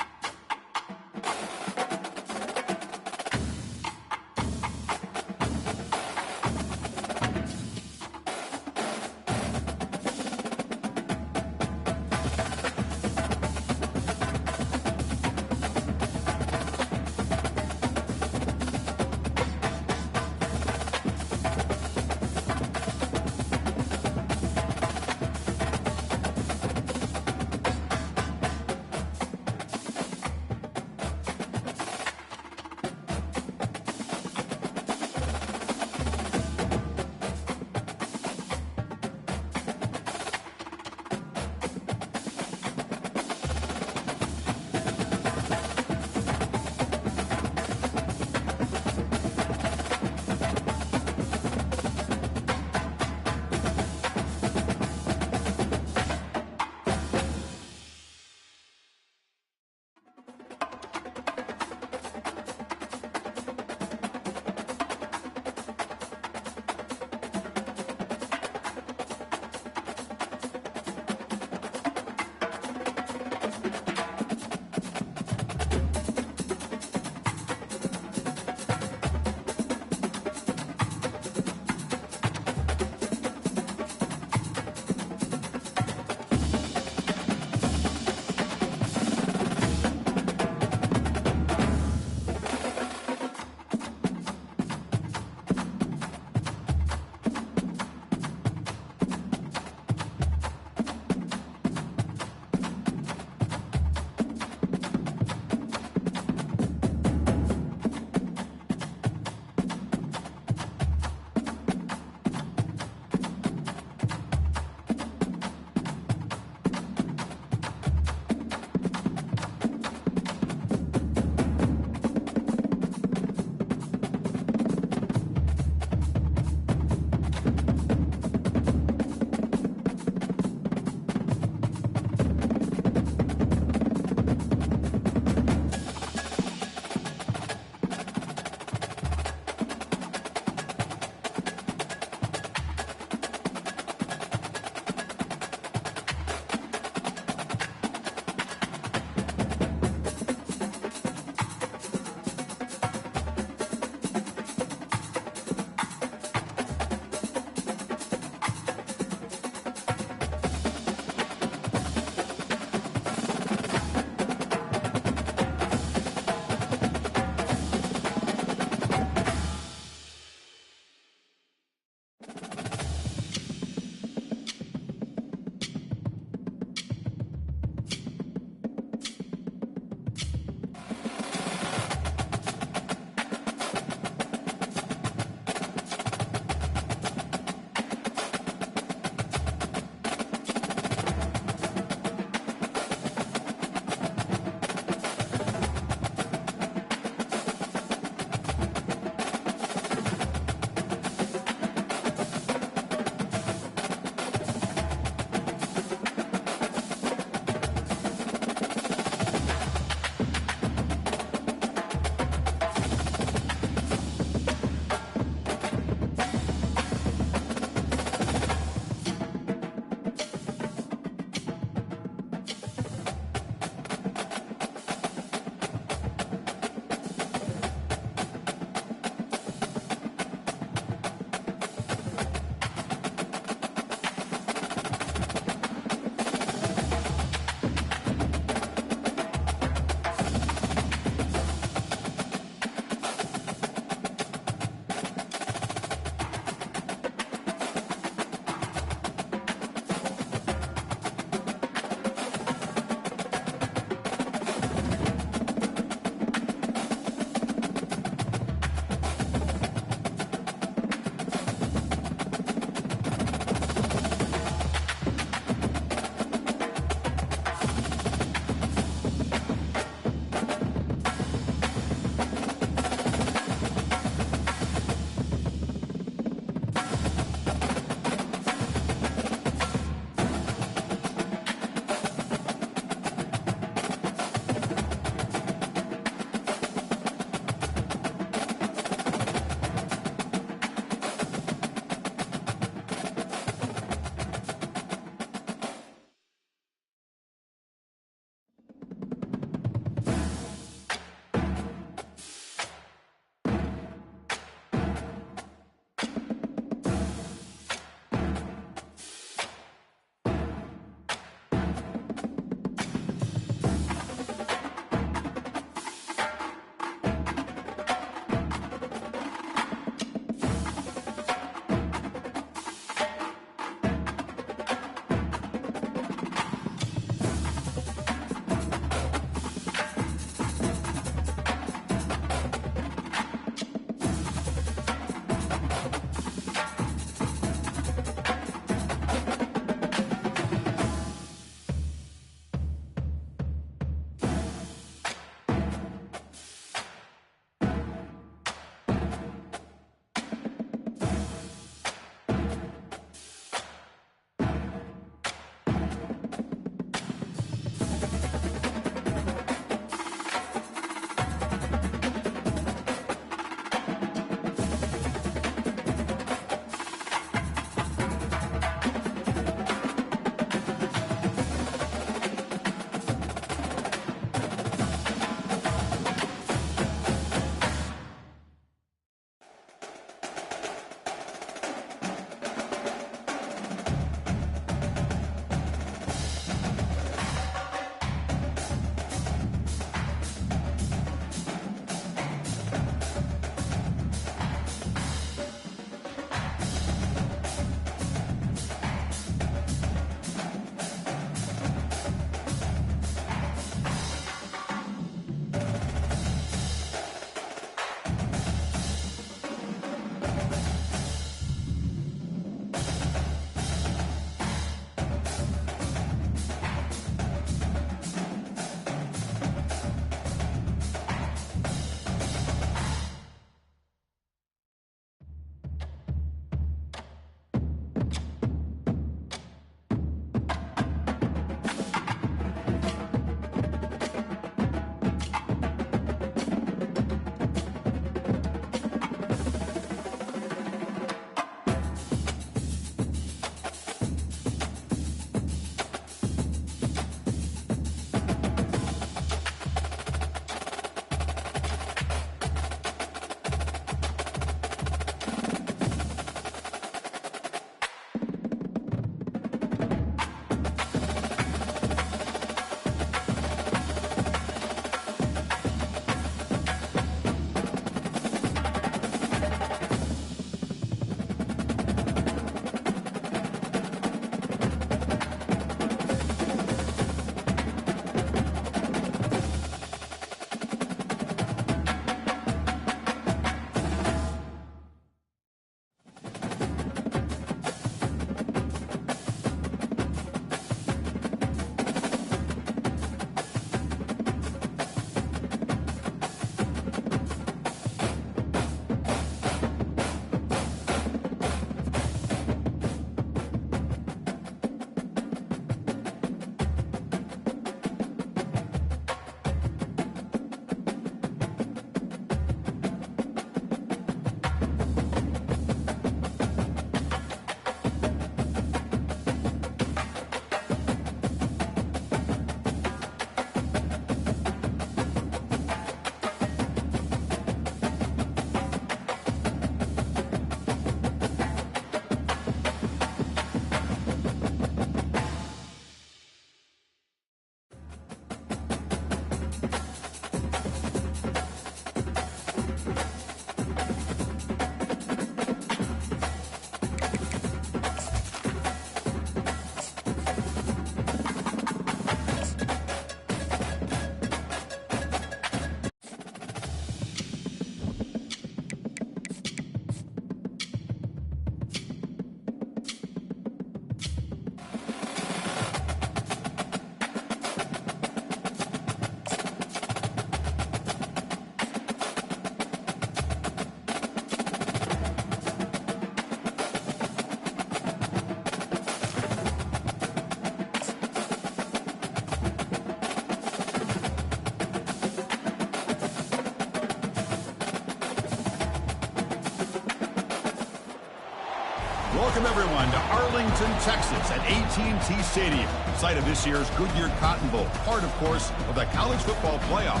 Welcome, everyone, to Arlington, Texas at AT&T Stadium, site of this year's Goodyear Cotton Bowl, part, of course, of the college football playoff.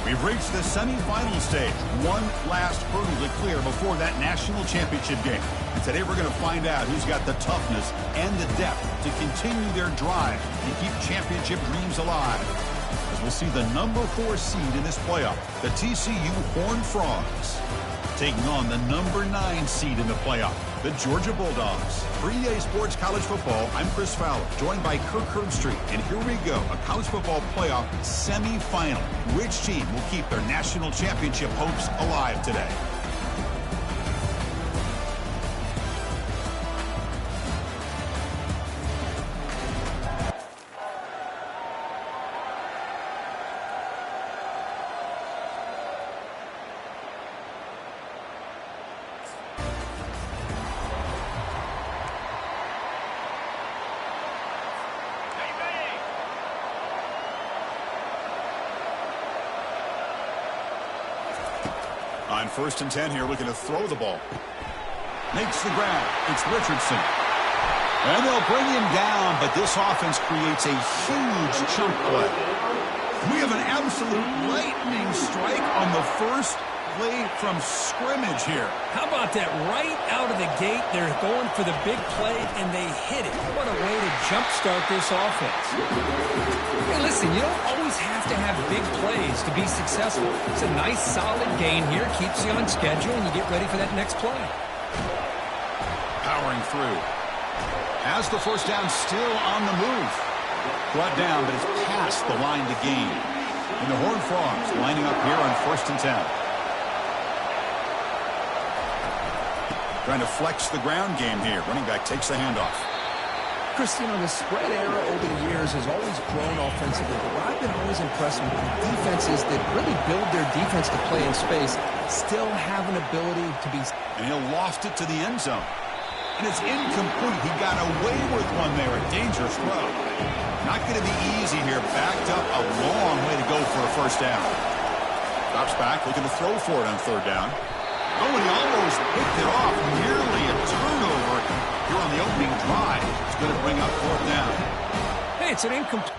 We've reached the semifinal stage, one last hurdle to clear before that national championship game. And today we're going to find out who's got the toughness and the depth to continue their drive and keep championship dreams alive. As we'll see the number 4 seed in this playoff, the TCU Horned Frogs, taking on the number 9 seed in the playoff, the Georgia Bulldogs. For EA Sports College Football, I'm Chris Fowler, joined by Kirk Herbstreit. And here we go, a college football playoff semifinal. Which team will keep their national championship hopes alive today? On 1st and 10 here, looking to throw the ball. Makes the grab. It's Richardson. And they'll bring him down, but this offense creates a huge chunk play. We have an absolute lightning strike on the first play from scrimmage here. How about that? Right out of the gate, they're going for the big play, and they hit it. What a way to jumpstart this offense. Hey, listen, you don't always have to have big plays to be successful. It's a nice, solid gain here. Keeps you on schedule, and you get ready for that next play. Powering through. Has the first down, still on the move. Brought down, but it's past the line to gain. And the Horned Frogs lining up here on 1st and 10. Trying to flex the ground game here. Running back takes the handoff. Chris, you know, the spread era over the years has always grown offensively, but what I've been always impressed with defenses that really build their defense to play in space still have an ability to be... And he'll loft it to the end zone. And it's incomplete. He got away with one there. A dangerous throw. Not going to be easy here. Backed up a long way to go for a first down. Drops back, looking to throw for it on 3rd down. Oh, and he almost picked it off. Nearly a turnover here on the opening drive. It's going to bring up 4th down. Hey, it's an incomplete.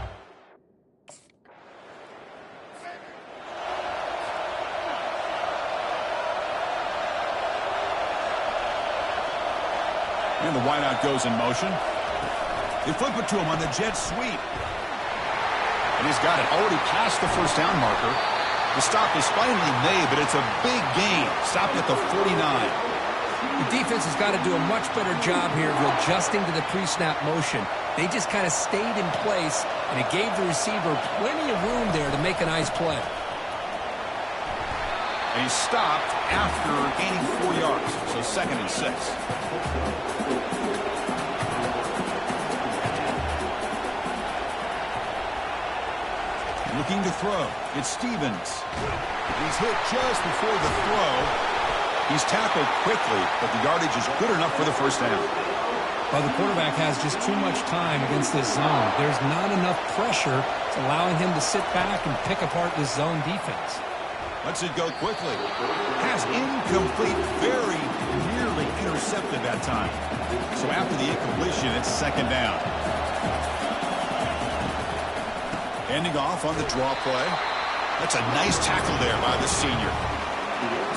And the wideout goes in motion. They flip it to him on the jet sweep. And he's got it already past the first down marker. The stop is finally made, but it's a big gain. Stop at the 49. The defense has got to do a much better job here of adjusting to the pre-snap motion. They just kind of stayed in place, and it gave the receiver plenty of room there to make a nice play. And he stopped after gaining 4 yards, so 2nd and 6. Looking to throw. It's Stevens. He's hit just before the throw. He's tackled quickly, but the yardage is good enough for the first down. Well, the quarterback has just too much time against this zone. There's not enough pressure to allowing him to sit back and pick apart this zone defense. Lets it go quickly. Pass incomplete, very nearly intercepted that time. So after the incompletion, it's 2nd down. Ending off on the draw play. That's a nice tackle there by the senior.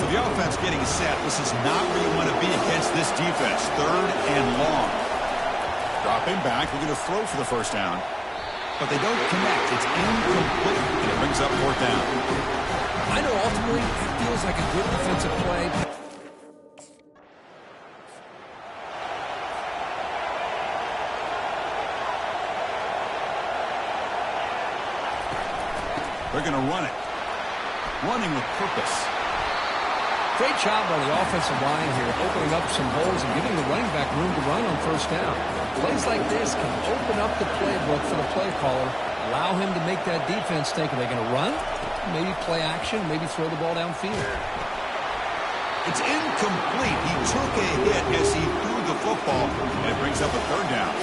So the offense getting set. This is not where you want to be against this defense. 3rd and long. Dropping back. We're going to throw for the first down. But they don't connect. It's incomplete. And it brings up 4th down. I know ultimately it feels like a good defensive play. They're going to run it. Running with purpose. Great job by the offensive line here, opening up some holes and giving the running back room to run on 1st down. Plays like this can open up the playbook for the play caller, allow him to make that defense think, are they going to run? Maybe play action, maybe throw the ball downfield. It's incomplete. He took a hit as he threw the football, and it brings up a 3rd down.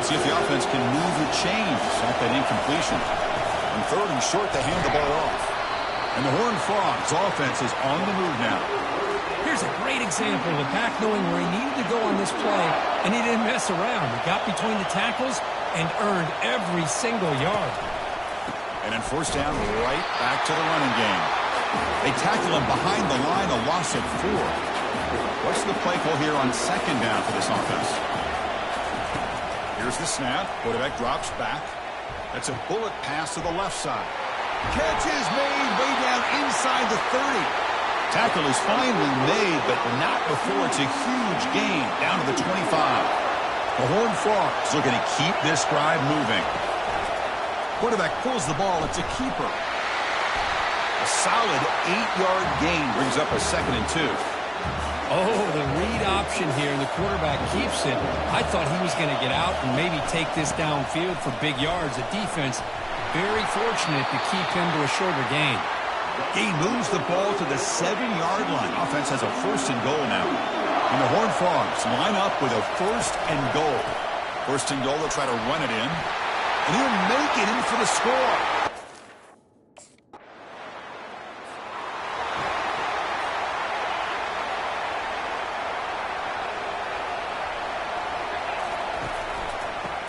See if the offense can move the chains off that incompletion. On 3rd and short, they hand the ball off. And the Horned Frogs offense is on the move now. Here's Here's a great example of a back knowing where he needed to go on this play, and he didn't mess around. He got between the tackles and earned every single yard. And then first down, right back to the running game. They tackle him behind the line, a loss of 4. What's the play call here on second down for this offense? Here's the snap. Quarterback drops back. That's a bullet pass to the left side. Catch is made way down inside the 30. Tackle is finally made, but not before it's a huge gain down to the 25. The Horned Frogs looking to keep this drive moving. Quarterback pulls the ball. It's a keeper. A solid 8-yard gain brings up a 2nd and 2. Oh, the read option here, and the quarterback keeps it. I thought he was going to get out and maybe take this downfield for big yards. The defense very fortunate to keep him to a shorter gain. He moves the ball to the 7-yard line. Offense has a 1st and goal now. And the Horned Frogs line up with a 1st and goal. 1st and goal, they'll try to run it in. And he'll make it in for the score.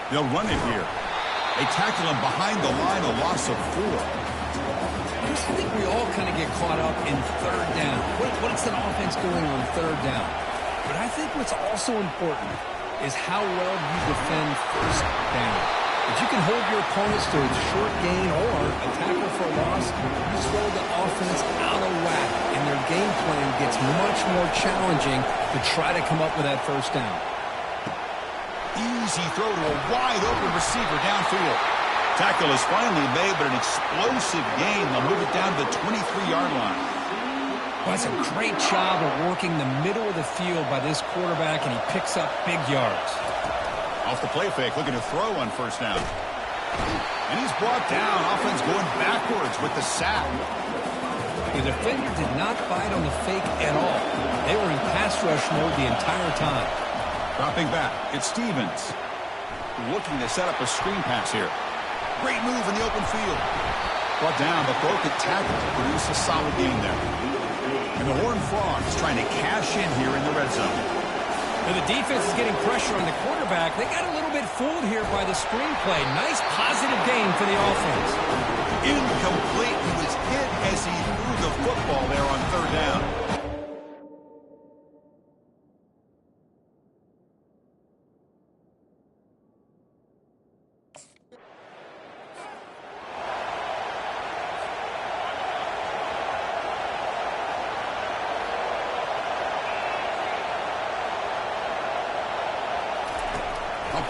They'll run it here. They tackle him behind the line, a loss of 4. I just think we all kind of get caught up in third down. What's an offense going on third down? But I think what's also important is how well you defend first down. If you can hold your opponents to a short gain or a tackle for a loss, you throw the offense out of whack, and their game plan gets much more challenging to try to come up with that first down. Easy throw to a wide-open receiver downfield. Tackle is finally made, but an explosive gain. They'll move it down to the 23-yard line. Well, that's a great job of working the middle of the field by this quarterback, and he picks up big yards. Off the play fake, looking to throw on first down. And he's brought down. Offense going backwards with the sack. The defender did not bite on the fake at all. They were in pass rush mode the entire time. Dropping back, it's Stevens. Looking to set up a screen pass here. Great move in the open field. Brought down, but broke a tackle to produce a solid gain there. And the Horned Frogs trying to cash in here in the red zone. Now the defense is getting pressure on the quarterback. They got a little bit fooled here by the screenplay. Nice positive gain for the offense. Incomplete. He was hit as he threw the football there on third down.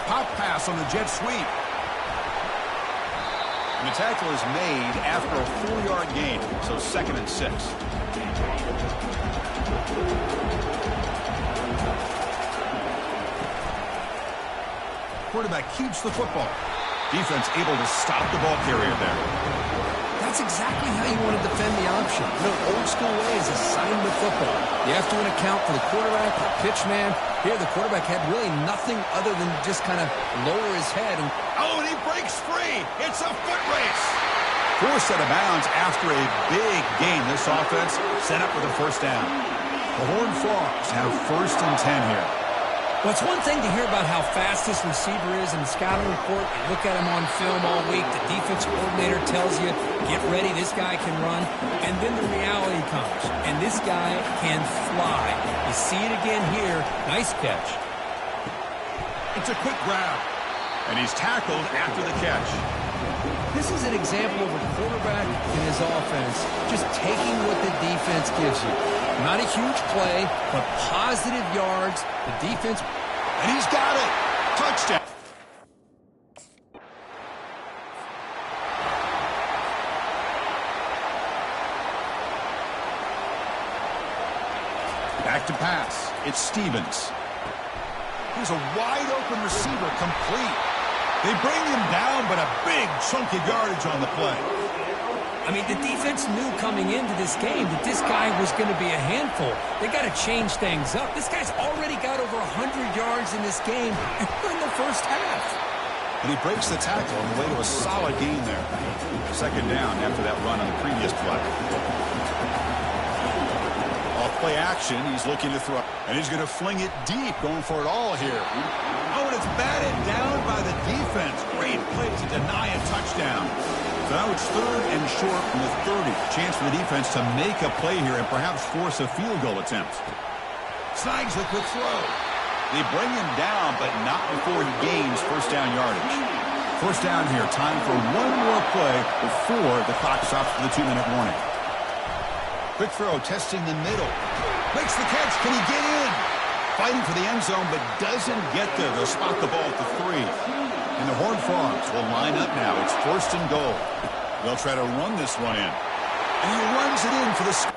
Pop pass on the jet sweep. And the tackle is made after a 4-yard gain, so 2nd and 6. Quarterback keeps the football. Defense able to stop the ball carrier there. That's exactly how you want to defend the option. You know, old school way is assignment football. You have to account for the quarterback, the pitch man. Here, the quarterback had really nothing other than just kind of lower his head. And he breaks free. It's a foot race. Forced out of bounds after a big gain. This offense set up with a first down. The Horned Frogs have 1st and 10 here. Well, it's one thing to hear about how fast this receiver is in the scouting report. You look at him on film all week. The defense coordinator tells you, get ready, this guy can run. And then the reality comes, and this guy can fly. You see it again here. Nice catch. It's a quick grab, and he's tackled after the catch. This is an example of a quarterback in his offense just taking what the defense gives you. Not a huge play, but positive yards. The defense, and he's got it. Touchdown. Back to pass. It's Stevens. Here's a wide-open receiver, complete. They bring him down, but a big chunk of yardage on the play. I mean, the defense knew coming into this game that this guy was going to be a handful. They got to change things up. This guy's already got over 100 yards in this game, and we're in the first half. And he breaks the tackle on the way to a solid gain there. 2nd down after that run on the previous play. Off play action, he's looking to throw. And he's going to fling it deep, going for it all here. Oh, and it's batted down by the defense. Great play to deny a touchdown. So now it's 3rd and short from the 30. Chance for the defense to make a play here and perhaps force a field goal attempt. Snags the quick throw. They bring him down, but not before he gains first down yardage. First down here. Time for one more play before the clock stops for the 2-minute warning. Quick throw, testing the middle. Makes the catch. Can he get in? Fighting for the end zone, but doesn't get there. They'll spot the ball at the 3. And the Horned Frogs will line up now. It's 1st and goal. They'll try to run this one in. And he runs it in for the score.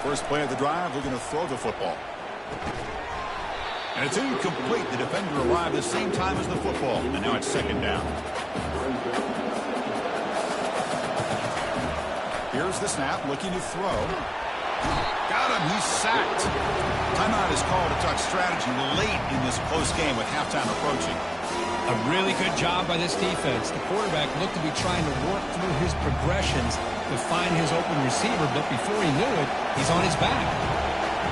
First play of the drive, they're going to throw the football. And it's incomplete. The defender arrived the same time as the football. And now it's 2nd down. Here's the snap, looking to throw. Got him. He's sacked. Timeout is called to talk strategy late in this close game with halftime approaching. A really good job by this defense. The quarterback looked to be trying to work through his progressions to find his open receiver, but before he knew it, he's on his back.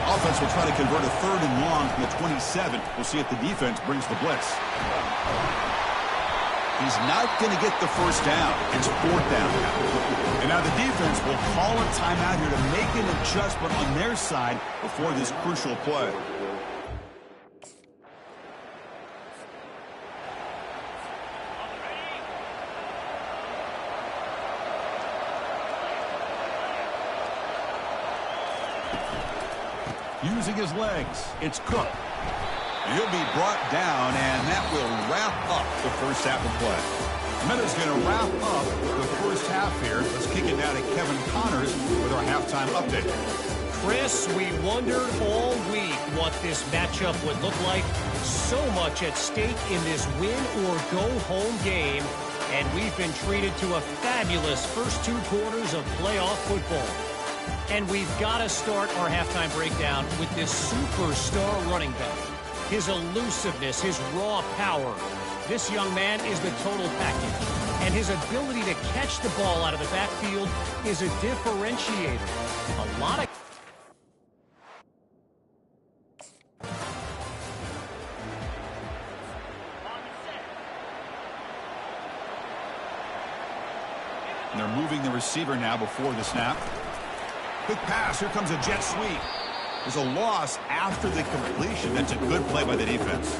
Offense will try to convert a 3rd and long from the 27. We'll see if the defense brings the blitz. He's not going to get the first down. It's 4th down. And now the defense will call a timeout here to make an adjustment on their side before this crucial play. Using his legs, it's Cook. And he'll be brought down, and that will wrap up the first half of play. Meta's going to wrap up the first half here. Let's kick it down to Kevin Connors with our halftime update. Chris, we wondered all week what this matchup would look like. So much at stake in this win-or-go-home game, and we've been treated to a fabulous first 2 quarters of playoff football. And we've got to start our halftime breakdown with this superstar running back. His elusiveness, his raw power. This young man is the total package. And his ability to catch the ball out of the backfield is a differentiator. A lot of... And they're moving the receiver now before the snap. Quick pass. Here comes a jet sweep. There's a loss after the completion. That's a good play by the defense.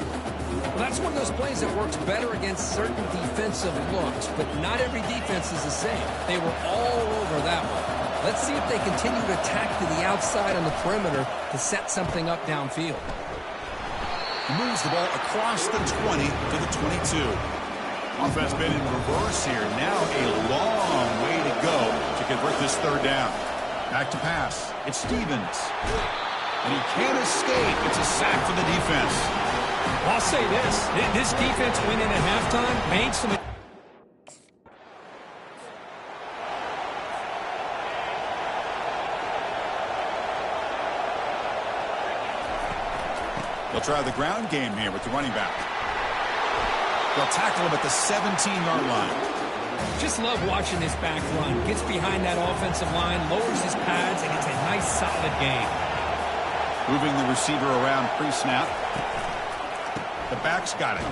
Well, that's one of those plays that works better against certain defensive looks, but not every defense is the same. They were all over that one. Let's see if they continue to attack to the outside on the perimeter to set something up downfield. Moves the ball across the 20 to the 22. Offense been in reverse here. Now a long way to go to convert this 3rd down. Back to pass. It's Stevens. And he can't escape. It's a sack for the defense. I'll say this. This defense went in at halftime, made some... They'll try the ground game here with the running back. They'll tackle him at the 17-yard line. Just love watching this back run. Gets behind that offensive line, lowers his pads, and it's a nice, solid game. Moving the receiver around pre-snap. The back's got it.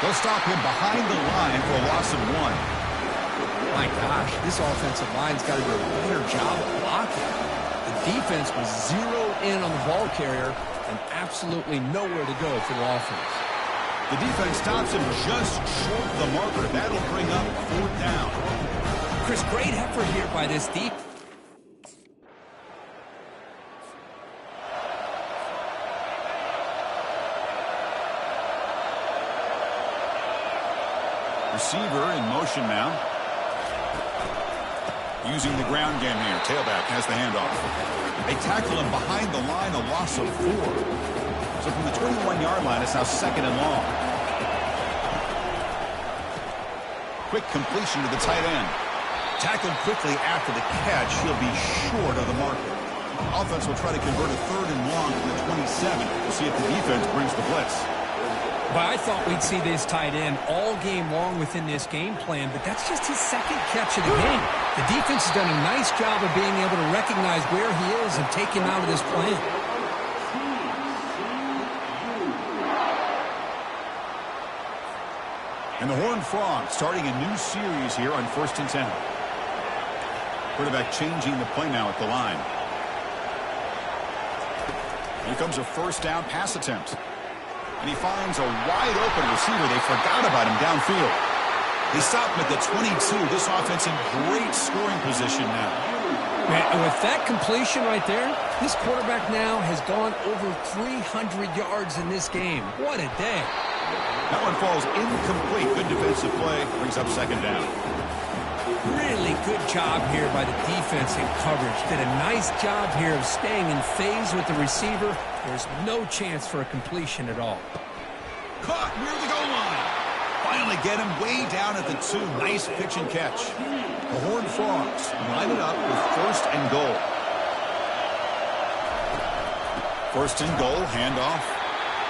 They'll stop him behind the line for a loss of 1. My gosh, this offensive line's got to do a better job of blocking. The defense was zeroed in on the ball carrier and absolutely nowhere to go for the offense. The defense stops him just short of the marker. That'll bring up 4th down. Chris, great effort here by this deep. Receiver in motion now. Using the ground game here. Tailback has the handoff. They tackle him behind the line, a loss of 4. So from the 21-yard line, it's now 2nd and long. Quick completion to the tight end. Tackled quickly after the catch. He'll be short of the marker. Offense will try to convert a 3rd and long from the 27. We'll see if the defense brings the blitz. Well, I thought we'd see this tight end all game long within this game plan, but that's just his second catch of the game. The defense has done a nice job of being able to recognize where he is and take him out of this plan. And the Horned Frogs starting a new series here on 1st and 10. Quarterback changing the play now at the line. Here comes a first down pass attempt. And he finds a wide open receiver. They forgot about him downfield. They stop him at the 22. This offense in great scoring position now. Man, and with that completion right there, this quarterback now has gone over 300 yards in this game. What a day. That one falls incomplete. Good defensive play. Brings up second down. Really good job here by the defense in coverage. Did a nice job here of staying in phase with the receiver. There's no chance for a completion at all. Caught near the goal line. Finally get him way down at the 2. Nice pitch and catch. The Horned Frogs line it up with 1st and goal. 1st and goal, handoff.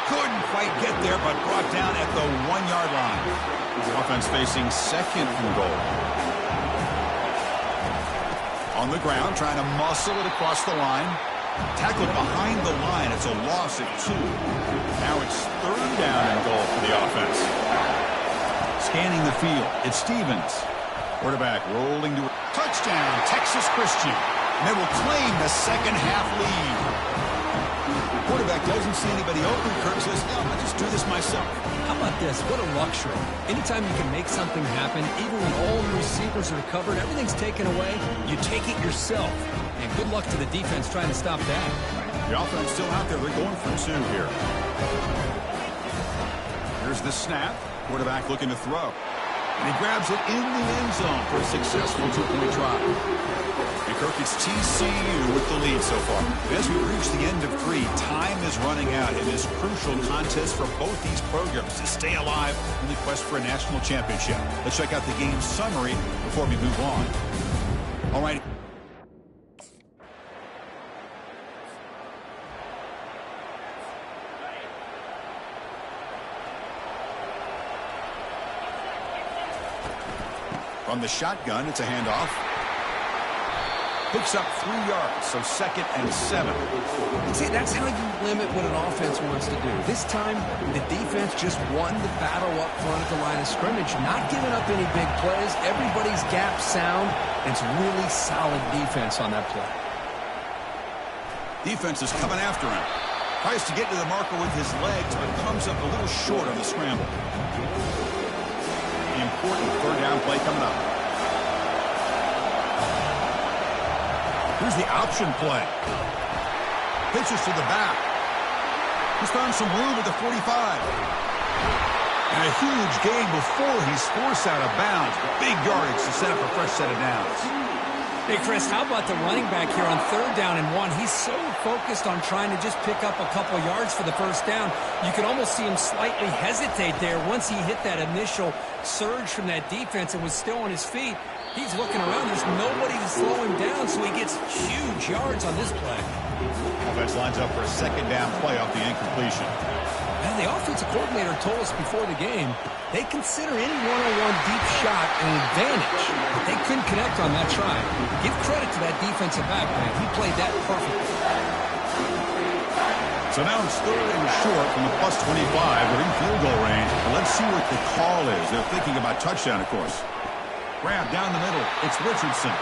Couldn't quite get there, but brought down at the 1-yard line. Offense facing 2nd and goal. On the ground, trying to muscle it across the line. Tackled behind the line. It's a loss at 2. Now it's 3rd down and goal for the offense. Scanning the field, it's Stevens. Quarterback rolling to touchdown, Texas Christian. And they will claim the second half lead. Quarterback doesn't see anybody open. Kirk says, no, I'll just do this myself. How about this? What a luxury. Anytime you can make something happen, even when all the receivers are covered, everything's taken away, you take it yourself. And good luck to the defense trying to stop that. The offense still out there. They're going for 2 here. Here's the snap. Quarterback looking to throw. And he grabs it in the end zone for a successful 2-point try. And Kirk, it's TCU with the lead so far. As we reach the end of 3, time is running out in this crucial contest for both these programs to stay alive in the quest for a national championship. Let's check out the game summary before we move on. All right. From the shotgun, it's a handoff. Picks up 3 yards, so 2nd and 7. See, that's how you limit what an offense wants to do. This time, the defense just won the battle up front at the line of scrimmage, not giving up any big plays. Everybody's gap sound. It's really solid defense on that play. Defense is coming after him. Tries to get to the marker with his legs, but comes up a little short on the scramble. The important 3rd down play coming up. Here's the option play. Pitches to the back. He's found some room at the 45. And a huge gain before he's forced out of bounds. Big yardage to set up a fresh set of downs. Hey, Chris, how about the running back here on 3rd down and 1? He's so focused on trying to just pick up a couple yards for the first down. You can almost see him slightly hesitate there once he hit that initial surge from that defense and was still on his feet. He's looking around. There's nobody to slow him down, so he gets huge yards on this play. Offense lines up for a 2nd down play off the incompletion. And the offensive coordinator told us before the game they consider any one-on-one deep shot an advantage. But they couldn't connect on that try. Give credit to that defensive back, man. He played that perfectly. So now it's 3rd and short from the +25. We're in field goal range. But let's see what the call is. They're thinking about touchdown, of course. Grab down the middle. It's Richardson.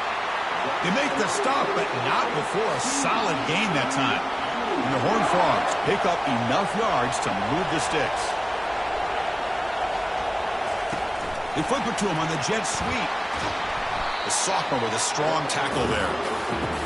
They make the stop, but not before a solid gain that time. And the Horned Frogs pick up enough yards to move the sticks. They flip it to him on the jet sweep. The sophomore with a strong tackle there.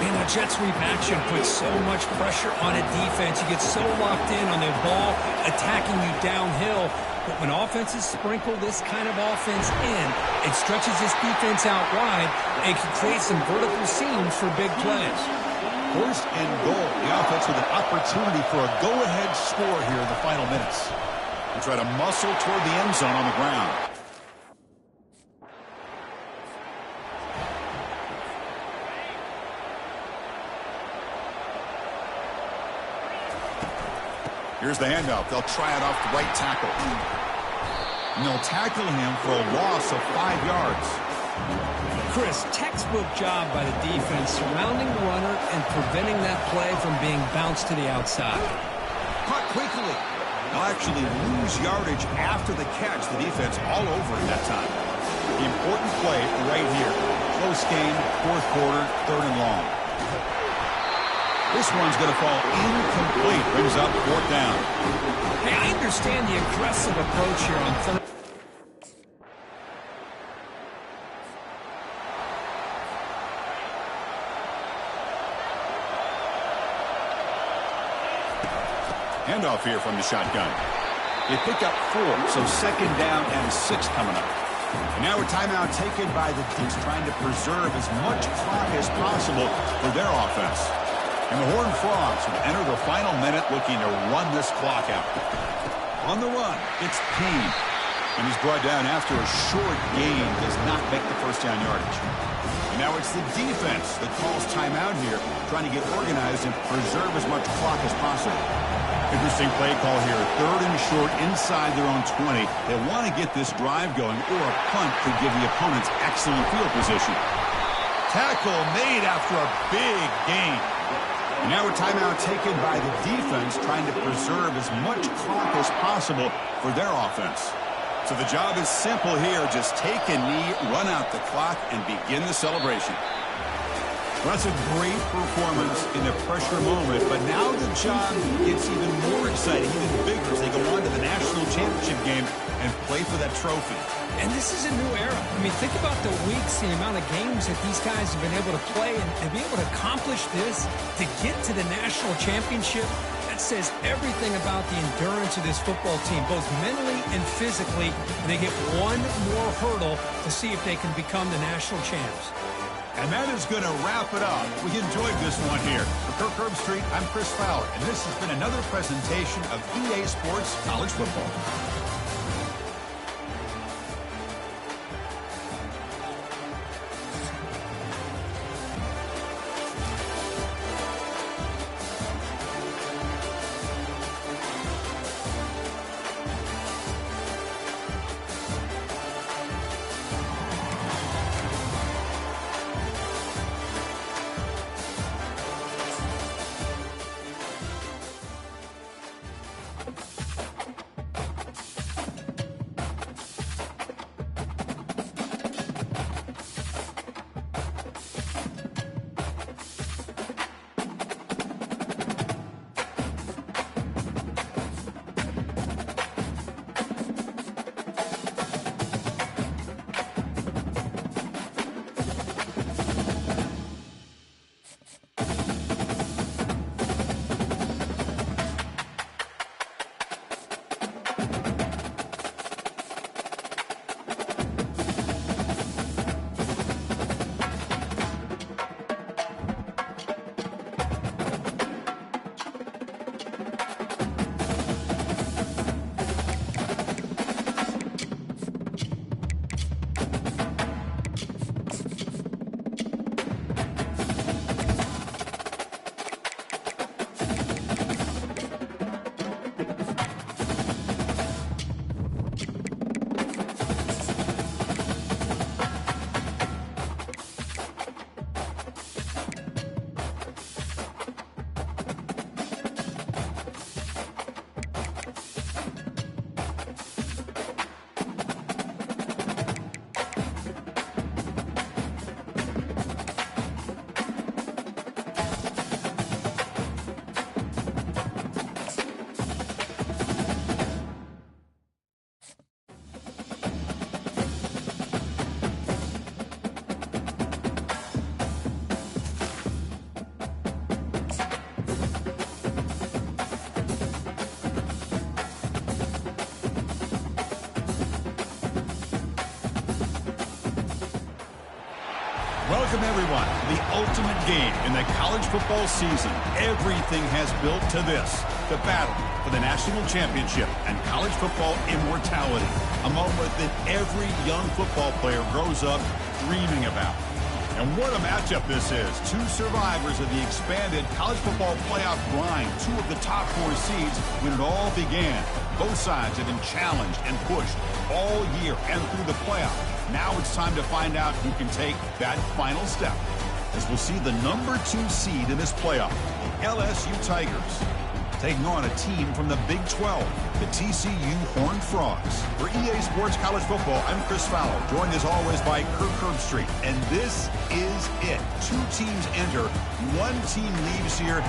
Man, the jet sweep action puts so much pressure on a defense. You get so locked in on the ball attacking you downhill. But when offenses sprinkle this kind of offense in, it stretches this defense out wide and can create some vertical seams for big plays. 1st and goal. The offense with an opportunity for a go-ahead score here in the final minutes. And try to muscle toward the end zone on the ground. Here's the handoff. They'll try it off the right tackle. And they'll tackle him for a loss of 5 yards. Chris, textbook job by the defense surrounding the runner and preventing that play from being bounced to the outside. Caught quickly. They'll actually lose yardage after the catch. The defense all over it that time. The important play right here. Close game, fourth quarter, 3rd and long. This one's going to fall incomplete. Brings up 4th down. Hey, I understand the aggressive approach here on 3rd. Handoff here from the shotgun. They pick up 4, so 2nd down and 6 coming up. And now a timeout taken by the defense, trying to preserve as much clock as possible for their offense. And the Horned Frogs will enter the final minute looking to run this clock out. On the run, it's Payne. And he's brought down after a short gain, does not make the first down yardage. And now it's the defense that calls timeout here, trying to get organized and preserve as much clock as possible. Interesting play call here. 3rd and short inside their own 20. They want to get this drive going, or a punt could give the opponents excellent field position. Tackle made after a big gain. And now a timeout taken by the defense, trying to preserve as much clock as possible for their offense. So the job is simple here. Just take a knee, run out the clock, and begin the celebration. Well, that's a great performance in a pressure moment, but now the job gets even more exciting, even bigger, as they go on to the national championship game and play for that trophy. And this is a new era. I mean, think about the weeks, the amount of games that these guys have been able to play and be able to accomplish this, to get to the national championship. That says everything about the endurance of this football team, both mentally and physically. And they get one more hurdle to see if they can become the national champs. And that is going to wrap it up. We enjoyed this one here. For Kirk Herbstreit, I'm Chris Fowler, and this has been another presentation of EA Sports College Football. Welcome, everyone, to the ultimate game in the college football season. Everything has built to this, the battle for the national championship and college football immortality, a moment that every young football player grows up dreaming about. And what a matchup this is. Two survivors of the expanded college football playoff grind. Two of the top 4 seeds when it all began. Both sides have been challenged and pushed all year and through the playoff. Now it's time to find out who can take that final step, as we'll see the number 2 seed in this playoff, the LSU Tigers, taking on a team from the Big 12, the TCU Horned Frogs. For EA Sports College Football, I'm Chris Fallow, joined as always by Kirk Herbstreit. And this is it. 2 teams enter, 1 team leaves here.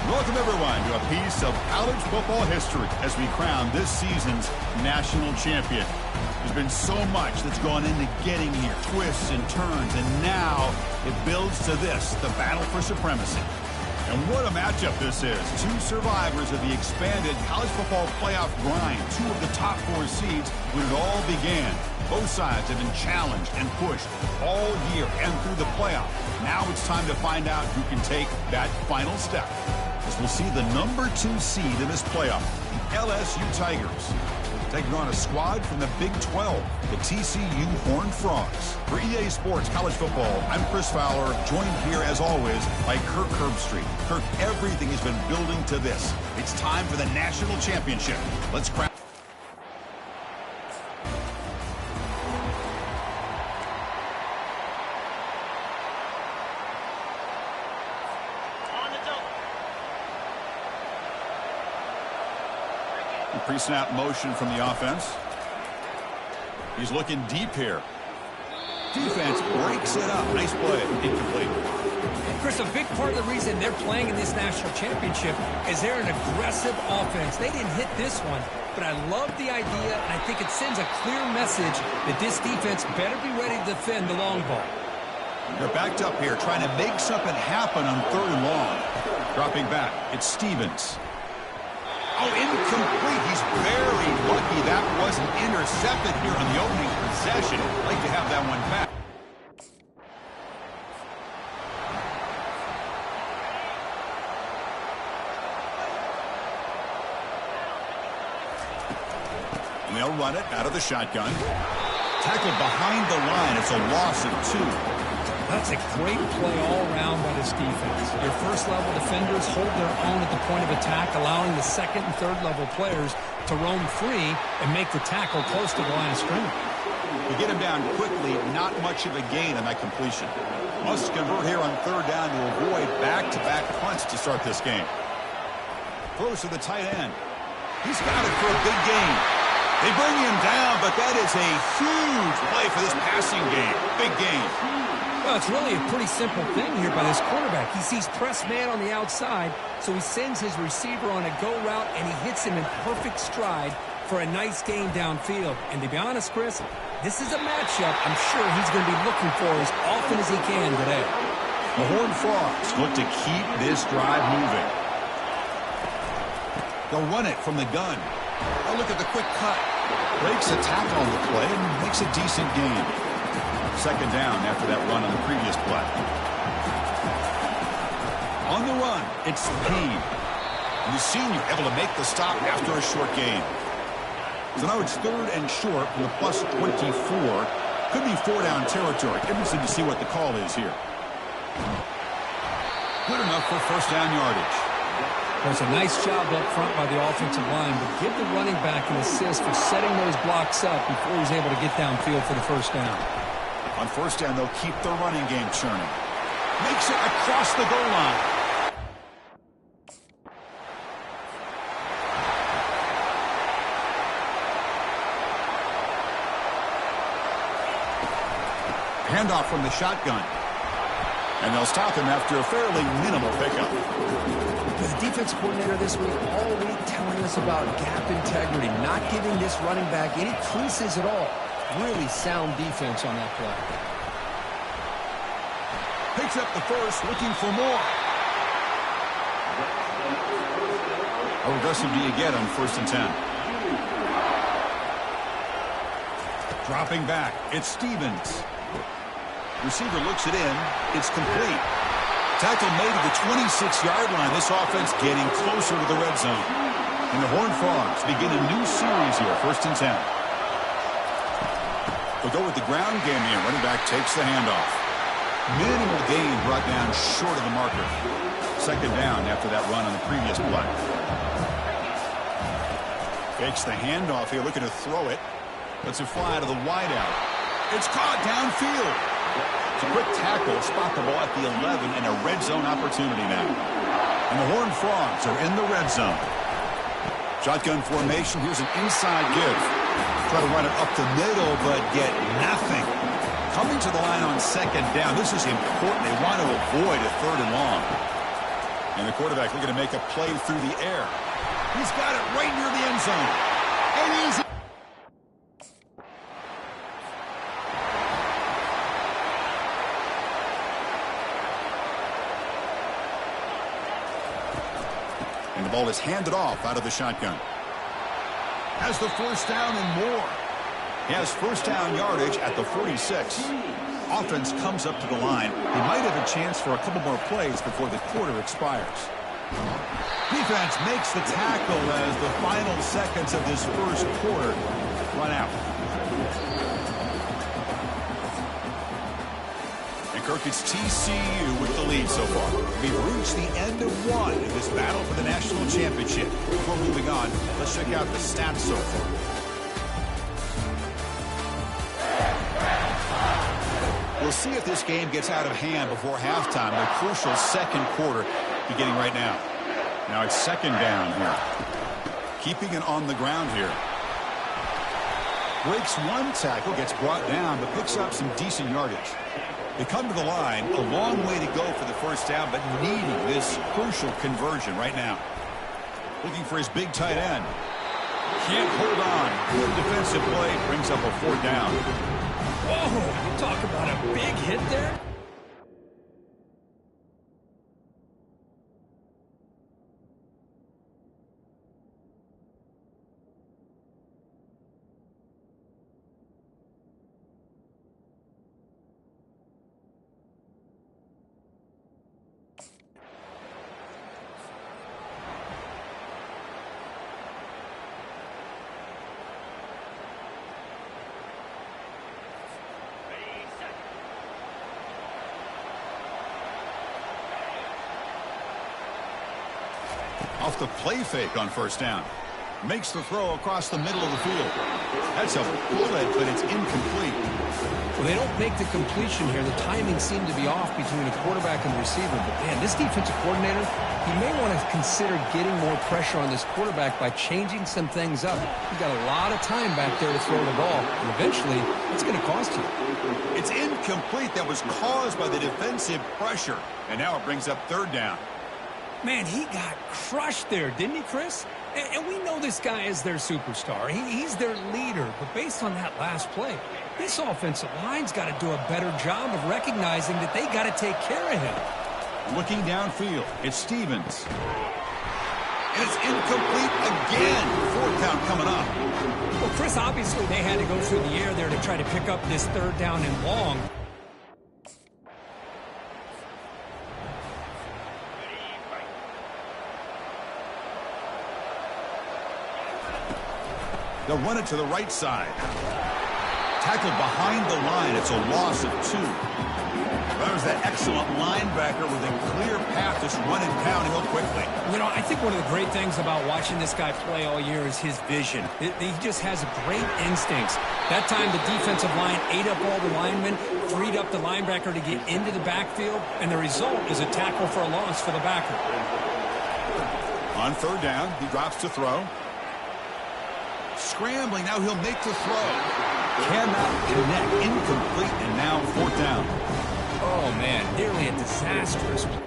Welcome, everyone, to a piece of college football history as we crown this season's national champion. There's been so much that's gone into getting here, twists and turns, and now it builds to this, the battle for supremacy. And what a matchup this is. Two survivors of the expanded college football playoff grind, two of the top 4 seeds when it all began. Both sides have been challenged and pushed all year and through the playoff. Now it's time to find out who can take that final step, as we'll see the number 2 seed in this playoff, the LSU Tigers, taking on a squad from the Big 12, the TCU Horned Frogs. For EA Sports College Football, I'm Chris Fowler, joined here as always by Kirk Herbstreit. Kirk, everything has been building to this. It's time for the national championship. Let's crown. Pre-snap motion from the offense. He's looking deep here. Defense breaks it up. Nice play. Incomplete. Chris, a big part of the reason they're playing in this national championship is they're an aggressive offense. They didn't hit this one, but I love the idea, and I think it sends a clear message that this defense better be ready to defend the long ball. They're backed up here, trying to make something happen on 3rd and long. Dropping back, it's Stevens. Oh, incomplete. He's very lucky that wasn't intercepted here on the opening possession. I'd like to have that one back. And they'll run it out of the shotgun. Tackled behind the line. It's a loss of 2. That's a great play all around by this defense. Your first-level defenders hold their own at the point of attack, allowing the second and third-level players to roam free and make the tackle close to the line of scrimmage. You get him down quickly, not much of a gain on that completion. Must convert here on 3rd down to avoid back-to-back punts to start this game. Throws to the tight end. He's got it for a big gain. They bring him down, but that is a huge play for this passing game. Big gain. Well, it's really a pretty simple thing here by this quarterback. He sees press man on the outside, so he sends his receiver on a go route, and he hits him in perfect stride for a nice gain downfield. And to be honest, Chris, this is a matchup I'm sure he's going to be looking for as often as he can today. The Horned Frogs look to keep this drive moving. They'll run it from the gun. Oh, look at the quick cut. Breaks a tackle on the play and makes a decent gain. 2nd down after that run on the previous play. On the run, it's Payne. And the senior able to make the stop after a short gain. So now it's 3rd and short from the plus 24. Could be 4-down territory. Interested to see what the call is here. Good enough for 1st down yardage. There's a nice job up front by the offensive line, but give the running back an assist for setting those blocks up before he's able to get downfield for the 1st down. On 1st down, they'll keep the running game churning. Makes it across the goal line. Handoff from the shotgun. And they'll stop him after a fairly minimal pickup. The defense coordinator this week all week telling us about gap integrity, not giving this running back any creases at all. Really sound defense on that play. Picks up the first, looking for more. How aggressive do you get on 1st and 10? Dropping back, it's Stevens. Receiver looks it in. It's complete. Tackle made at the 26-yard line. This offense getting closer to the red zone. And the Horned Frogs begin a new series here, 1st and 10. They'll go with the ground game here. Running back takes the handoff. Minimal gain brought down short of the marker. 2nd down after that run on the previous play. Fakes the handoff here, looking to throw it. Lets it fly to the wideout. It's caught downfield. It's a quick tackle, spot the ball at the 11, and a red zone opportunity now. And the Horned Frogs are in the red zone. Shotgun formation. Here's an inside give. Try to run it up the middle, but get nothing. Coming to the line on 2nd down. This is important. They want to avoid a 3rd and long. And the quarterback looking to make a play through the air. He's got it right near the end zone. And he's... And the ball is handed off out of the shotgun. Has the first down and more. He has first down yardage at the 46. Offense comes up to the line. He might have a chance for a couple more plays before the quarter expires. Defense makes the tackle as the final seconds of this first quarter run out. And Kirk, it's TCU with the lead so far. We've reached the end of one in this battle for the national championship. Before moving on, let's check out the stats so far. We'll see if this game gets out of hand before halftime. The crucial second quarter beginning right now. Now it's second down here. Keeping it on the ground here. Breaks one tackle, gets brought down, but picks up some decent yardage. They come to the line, a long way to go for the first down, but needing this crucial conversion right now. Looking for his big tight end. Can't hold on. Good defensive play, brings up a fourth down. Whoa, you talk about a big hit there. Off the play fake on first down. Makes the throw across the middle of the field. That's a bullet, but it's incomplete. Well, they don't make the completion here. The timing seemed to be off between the quarterback and the receiver. But, man, this defensive coordinator, he may want to consider getting more pressure on this quarterback by changing some things up. He's got a lot of time back there to throw the ball, and eventually it's going to cost you. It's incomplete. That was caused by the defensive pressure. And now it brings up third down. Man, he got crushed there, didn't he, Chris? And we know this guy is their superstar. He's their leader. But based on that last play, this offensive line's got to do a better job of recognizing that they got to take care of him. Looking downfield, it's Stevens. And it's incomplete again. Fourth down coming up. Well, Chris, obviously they had to go through the air there to try to pick up this third down and long. They'll run it to the right side. Tackled behind the line. It's a loss of 2. There's that excellent linebacker with a clear path just running downhill quickly. You know, I think one of the great things about watching this guy play all year is his vision. He just has great instincts. That time the defensive line ate up all the linemen, freed up the linebacker to get into the backfield, and the result is a tackle for a loss for the backer. On third down, he drops to throw. Scrambling, now he'll make the throw. Cannot connect, incomplete, and now fourth down. Oh, man, nearly a disastrous play.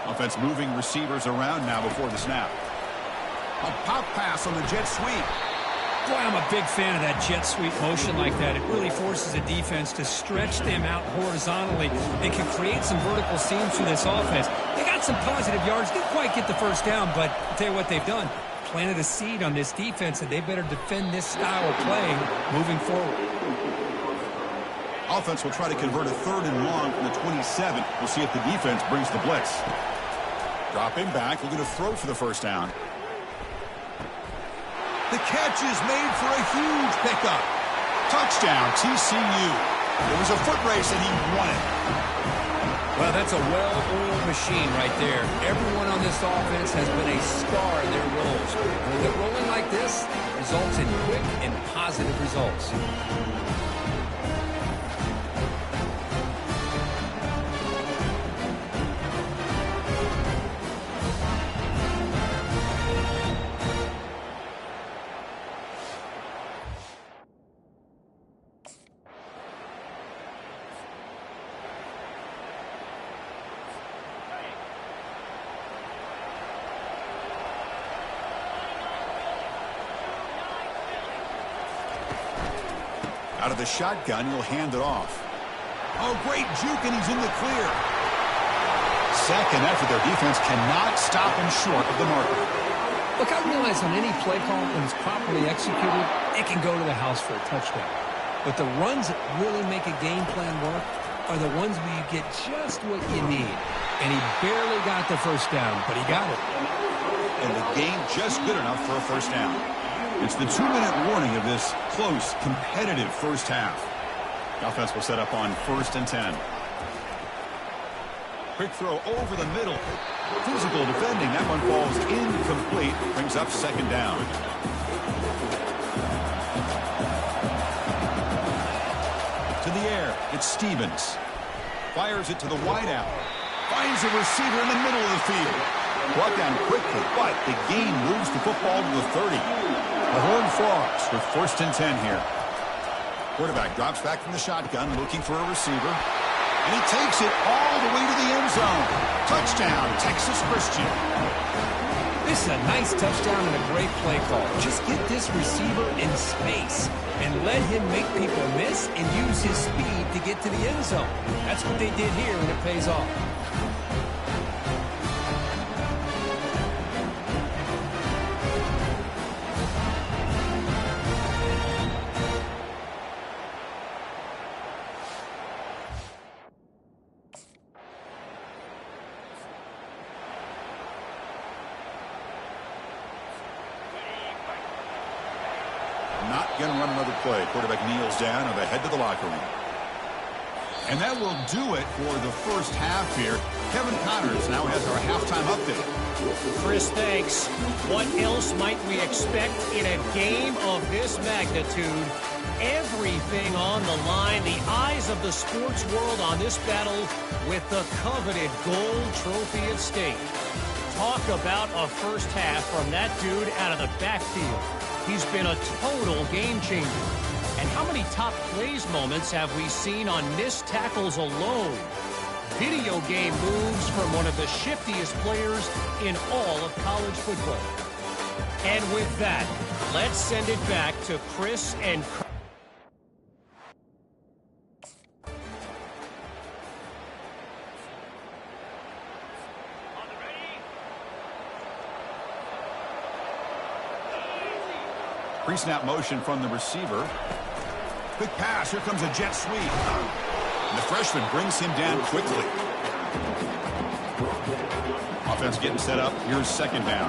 Offense moving receivers around now before the snap. A pop pass on the jet sweep. Boy, I'm a big fan of that jet sweep motion like that. It really forces a defense to stretch them out horizontally and can create some vertical seams for this offense. They got some positive yards. Didn't quite get the first down, but I'll tell you what they've done. Planted a seed on this defense, and they better defend this style of playing moving forward. Offense will try to convert a third and long from the 27. We'll see if the defense brings the blitz. Dropping back, looking to throw for the first down. The catch is made for a huge pickup. Touchdown, TCU. It was a foot race, and he won it. Well, that's a well-oiled machine right there. Everyone on this offense has been a star in their roles. When they're rolling like this, it results in quick and positive results. Out of the shotgun, he'll hand it off. Oh, great juke, and he's in the clear. Second effort, their defense cannot stop him short of the marker. Look, I realize on any play call, when it's properly executed, it can go to the house for a touchdown. But the runs that really make a game plan work are the ones where you get just what you need. And he barely got the first down, but he got it. And the game just good enough for a first down. It's the 2-minute warning of this close, competitive first half. The offense will set up on 1st and 10. Quick throw over the middle. Physical defending. That one falls incomplete. Brings up 2nd down. To the air. It's Stevens. Fires it to the wideout. Finds a receiver in the middle of the field. Brought down quickly, but the gain moves the football to the 30. The Horned Frogs with 1st and 10 here. Quarterback drops back from the shotgun, looking for a receiver. And he takes it all the way to the end zone. Touchdown, Texas Christian. This is a nice touchdown and a great play call. Just get this receiver in space and let him make people miss and use his speed to get to the end zone. That's what they did here, and it pays off. Not going to run another play. Quarterback kneels down and they head to the locker room. And that will do it for the first half here. Kevin Connors now has our halftime update. Chris, thanks. What else might we expect in a game of this magnitude? Everything on the line. The eyes of the sports world on this battle with the coveted gold trophy at stake. Talk about a first half from that dude out of the backfield. He's been a total game changer. And how many top plays moments have we seen on missed tackles alone? Video game moves from one of the shiftiest players in all of college football. And with that, let's send it back to Chris and Pre-snap motion from the receiver. Quick pass. Here comes a jet sweep. And the freshman brings him down quickly. Offense getting set up. Here's 2nd down.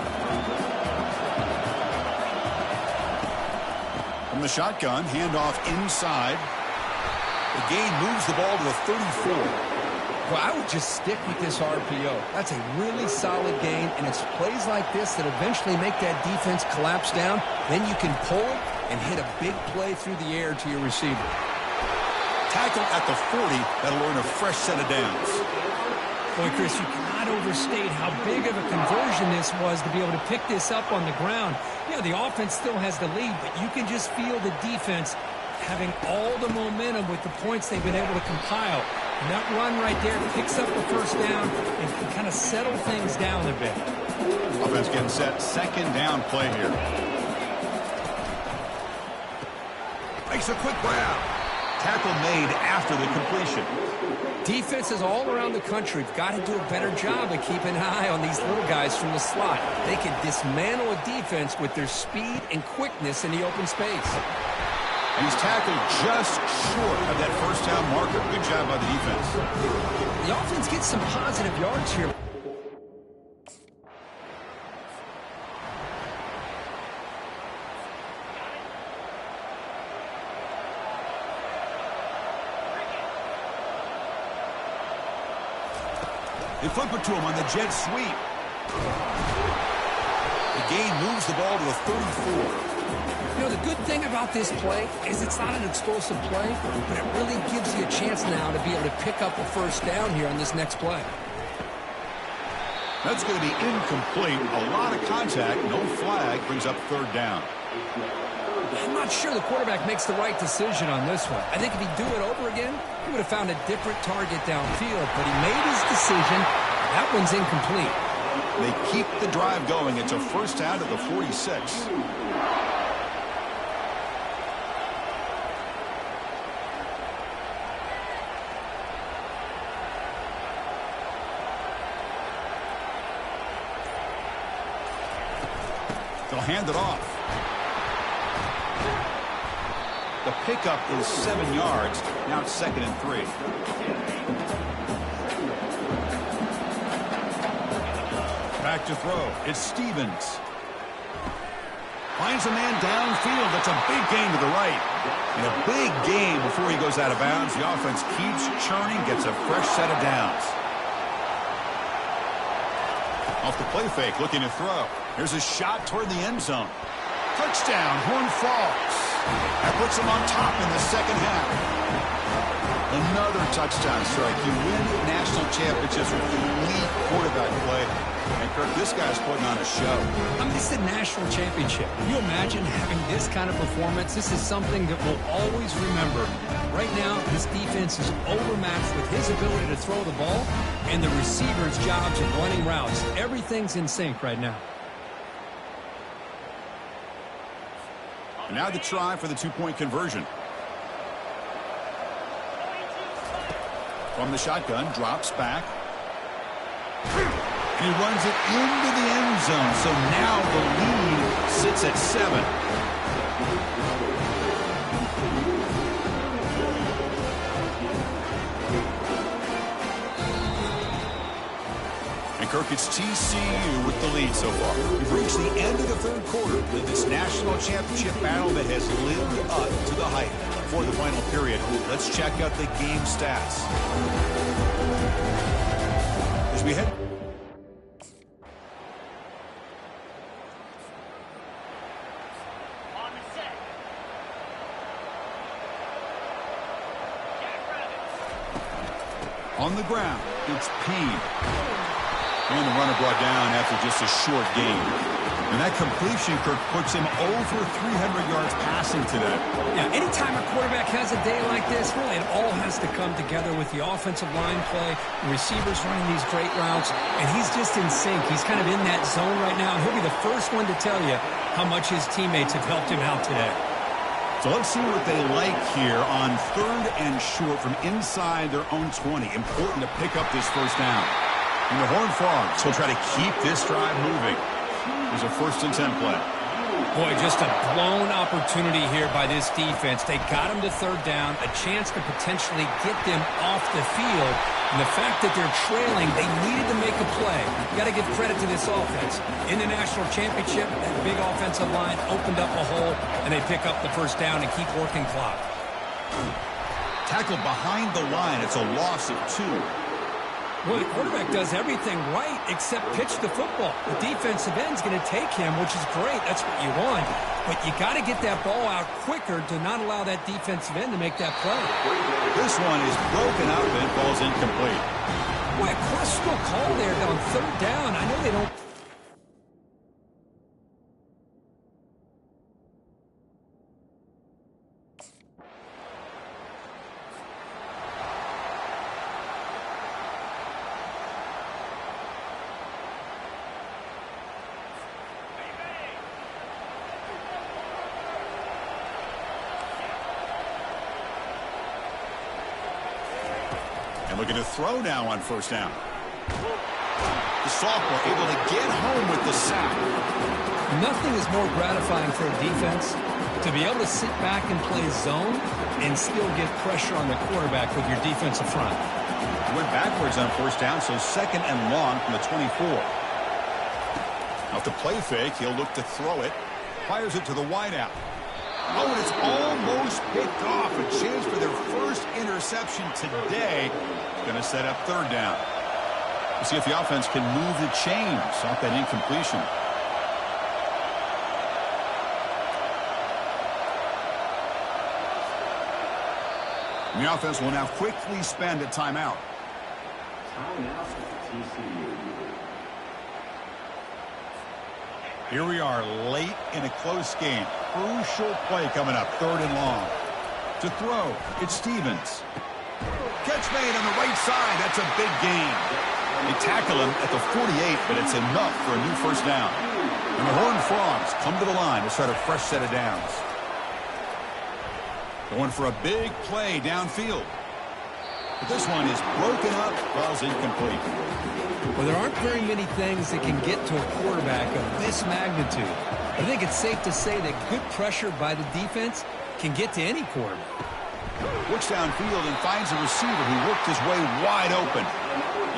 From the shotgun, handoff inside. The gain moves the ball to the 34. Well, I would just stick with this RPO. That's a really solid gain, and it's plays like this that eventually make that defense collapse down. Then you can pull it and hit a big play through the air to your receiver. Tackle at the 40. That'll earn a fresh set of downs. Boy, Chris, you cannot overstate how big of a conversion this was to be able to pick this up on the ground. Yeah, the offense still has the lead, but you can just feel the defense having all the momentum with the points they've been able to compile. And that run right there picks up the first down and can kind of settle things down a bit. Offense getting set. 2nd down play here. Makes a quick grab. Tackle made after the completion. Defenses all around the country have got to do a better job of keeping an eye on these little guys from the slot. They can dismantle a defense with their speed and quickness in the open space. And he's tackled just short of that first down marker. Good job by the defense. The offense gets some positive yards here. They flip it to him on the jet sweep. The gain moves the ball to the 34. You know, the good thing about this play is it's not an explosive play, but it really gives you a chance now to be able to pick up a first down here on this next play. That's going to be incomplete. A lot of contact. No flag. Brings up 3rd down. I'm not sure the quarterback makes the right decision on this one. I think if he'd do it over again, he would have found a different target downfield, but he made his decision. That one's incomplete. They keep the drive going. It's a first down at the 46. They'll hand it off. The pickup is 7 yards. Now it's 2nd and 3. Back to throw. It's Stevens. Finds a man downfield. That's a big gain to the right. And a big gain before he goes out of bounds. The offense keeps churning, gets a fresh set of downs. Off the play fake, looking to throw. Here's a shot toward the end zone. Touchdown, Horned Frogs. That puts them on top in the second half. Another touchdown strike. You win national championships with elite quarterback play. And, Kirk, this guy's putting on a show. I mean, this is a national championship. Can you imagine having this kind of performance? This is something that we'll always remember. Right now, this defense is overmatched with his ability to throw the ball and the receiver's jobs of running routes. Everything's in sync right now. And now the try for the 2-point conversion. From the shotgun, drops back. And he runs it into the end zone. So now the lead sits at 7. And Kirk, it's TCU with the lead so far. We've reached the end of the 3rd quarter of this national championship battle that has lived up to the hype. For the final period, let's check out the game stats. As we head on the ground, it's Payne. And the runner brought down after just a short gain. And that completion, Kirk, puts him over 300 yards passing today. Yeah, anytime a quarterback has a day like this, really, it all has to come together with the offensive line play, the receivers running these great routes, and he's just in sync. He's kind of in that zone right now, and he'll be the first one to tell you how much his teammates have helped him out today. So let's see what they like here on 3rd and short from inside their own 20. Important to pick up this first down. And the Horned Frogs will try to keep this drive moving. There's a 1st and 10 play. Boy, just a blown opportunity here by this defense. They got him to 3rd down, a chance to potentially get them off the field. And the fact that they're trailing, they needed to make a play. You got to give credit to this offense. In the national championship, that big offensive line opened up a hole, and they pick up the 1st down and keep working clock. Tackled behind the line. It's a loss of 2. Well, the quarterback does everything right except pitch the football. The defensive end's going to take him, which is great. That's what you want. But you got to get that ball out quicker to not allow that defensive end to make that play. This one is broken up and falls incomplete. Boy, a questionable call there on 3rd down. I know they don't... Looking to throw now on 1st down. The sophomore able to get home with the sack. Nothing is more gratifying for a defense to be able to sit back and play zone and still get pressure on the quarterback with your defensive front. Went backwards on 1st down, so 2nd and long from the 24. Off the play fake, he'll look to throw it. Fires it to the wideout. Oh, and it's almost picked off. A chance for their first interception today. Going to set up 3rd down. We'll see if the offense can move the chains off that incompletion. And the offense will now quickly spend a timeout. Timeout, TCU. Here we are late in a close game. Crucial play coming up, 3rd and long. To throw, it's Stevens. Catch made on the right side. That's a big gain. They tackle him at the 48, but it's enough for a new 1st down. And the Horned Frogs come to the line to start a fresh set of downs. Going for a big play downfield. But this one is broken up, falls incomplete. Well, there aren't very many things that can get to a quarterback of this magnitude. I think it's safe to say that good pressure by the defense can get to any quarterback. Looks downfield and finds a receiver who worked his way wide open.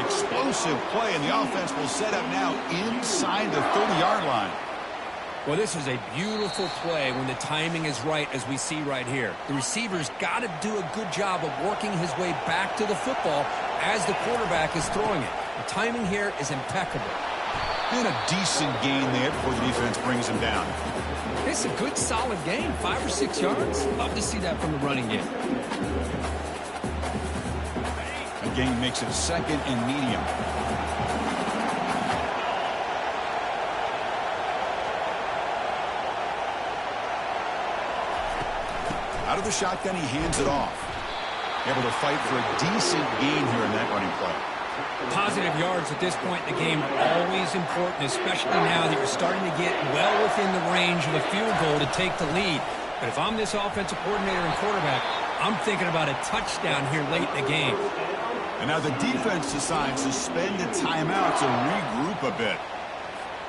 Explosive play, and the offense will set up now inside the 30-yard line. Well, this is a beautiful play when the timing is right, as we see right here. The receiver's got to do a good job of working his way back to the football as the quarterback is throwing it. The timing here is impeccable. And a decent gain there before the defense brings him down. It's a good, solid gain, 5 or 6 yards. Love to see that from the running game. The gain makes it second and medium. Out of the shotgun, he hands it off. Able to fight for a decent gain here in that running play. Positive yards at this point in the game are always important, especially now that you're starting to get well within the range of a field goal to take the lead. But if I'm this offensive coordinator and quarterback, I'm thinking about a touchdown here late in the game. And now the defense decides to spend a timeout to regroup a bit.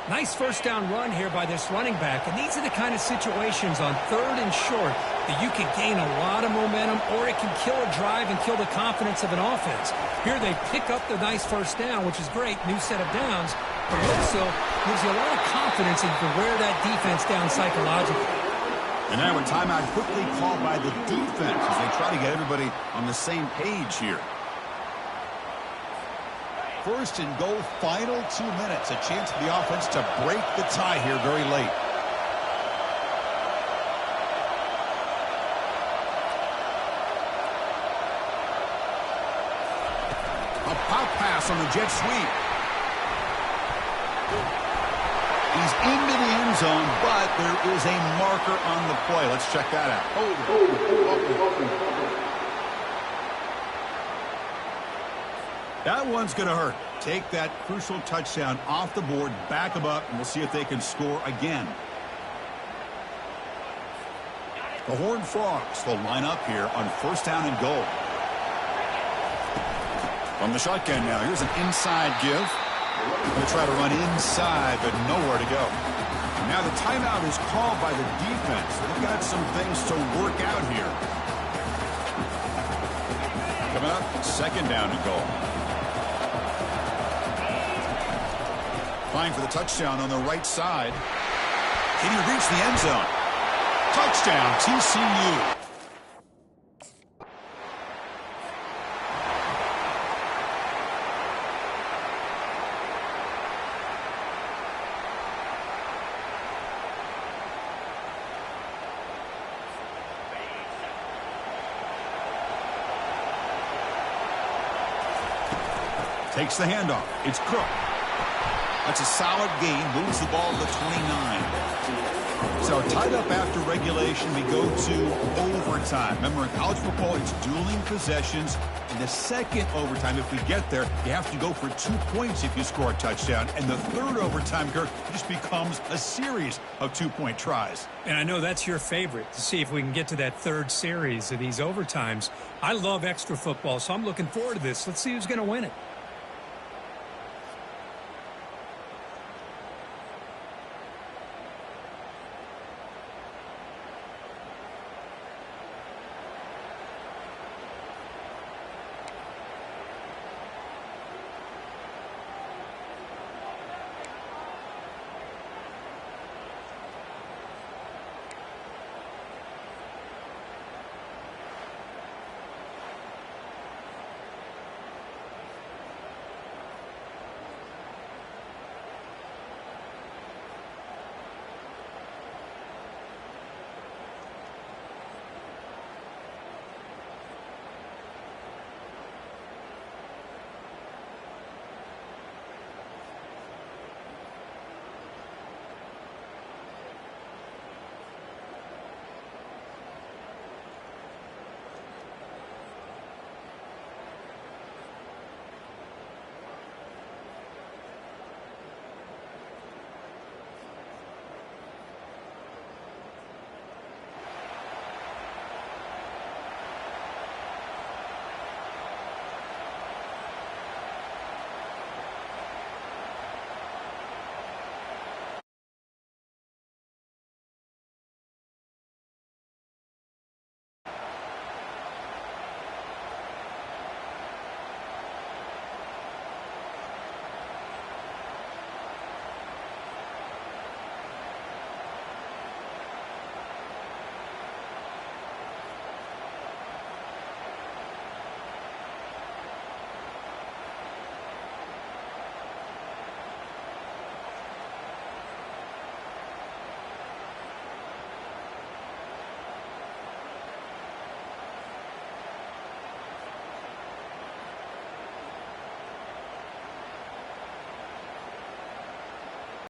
Nice first down run here by this running back. And these are the kind of situations on 3rd and short that you can gain a lot of momentum, or it can kill a drive and kill the confidence of an offense. Here they pick up the nice first down, which is great, new set of downs, but it also gives you a lot of confidence and you can wear that defense down psychologically. And now a timeout quickly called by the defense as they try to get everybody on the same page here. First and goal, final 2 minutes. A chance for the offense to break the tie here very late. A pop pass on the jet sweep. He's into the end zone, but there is a marker on the play. Let's check that out. That one's going to hurt. Take that crucial touchdown off the board, back them up, and we'll see if they can score again. The Horned Frogs will line up here on first down and goal. From the shotgun now, here's an inside give. Going to try to run inside, but nowhere to go. Now the timeout is called by the defense. They've got some things to work out here. Coming up, second down and goal. Flying for the touchdown on the right side. Can he reach the end zone? Touchdown, TCU. Takes the handoff. It's Cook. That's a solid gain. Moves the ball to the 29. So tied up after regulation, we go to overtime. Remember, in college football, it's dueling possessions. In the second overtime, if we get there, you have to go for 2 points if you score a touchdown. And the third overtime, Kirk, just becomes a series of 2-point tries. And I know that's your favorite, to see if we can get to that third series of these overtimes. I love extra football, so I'm looking forward to this. Let's see who's going to win it.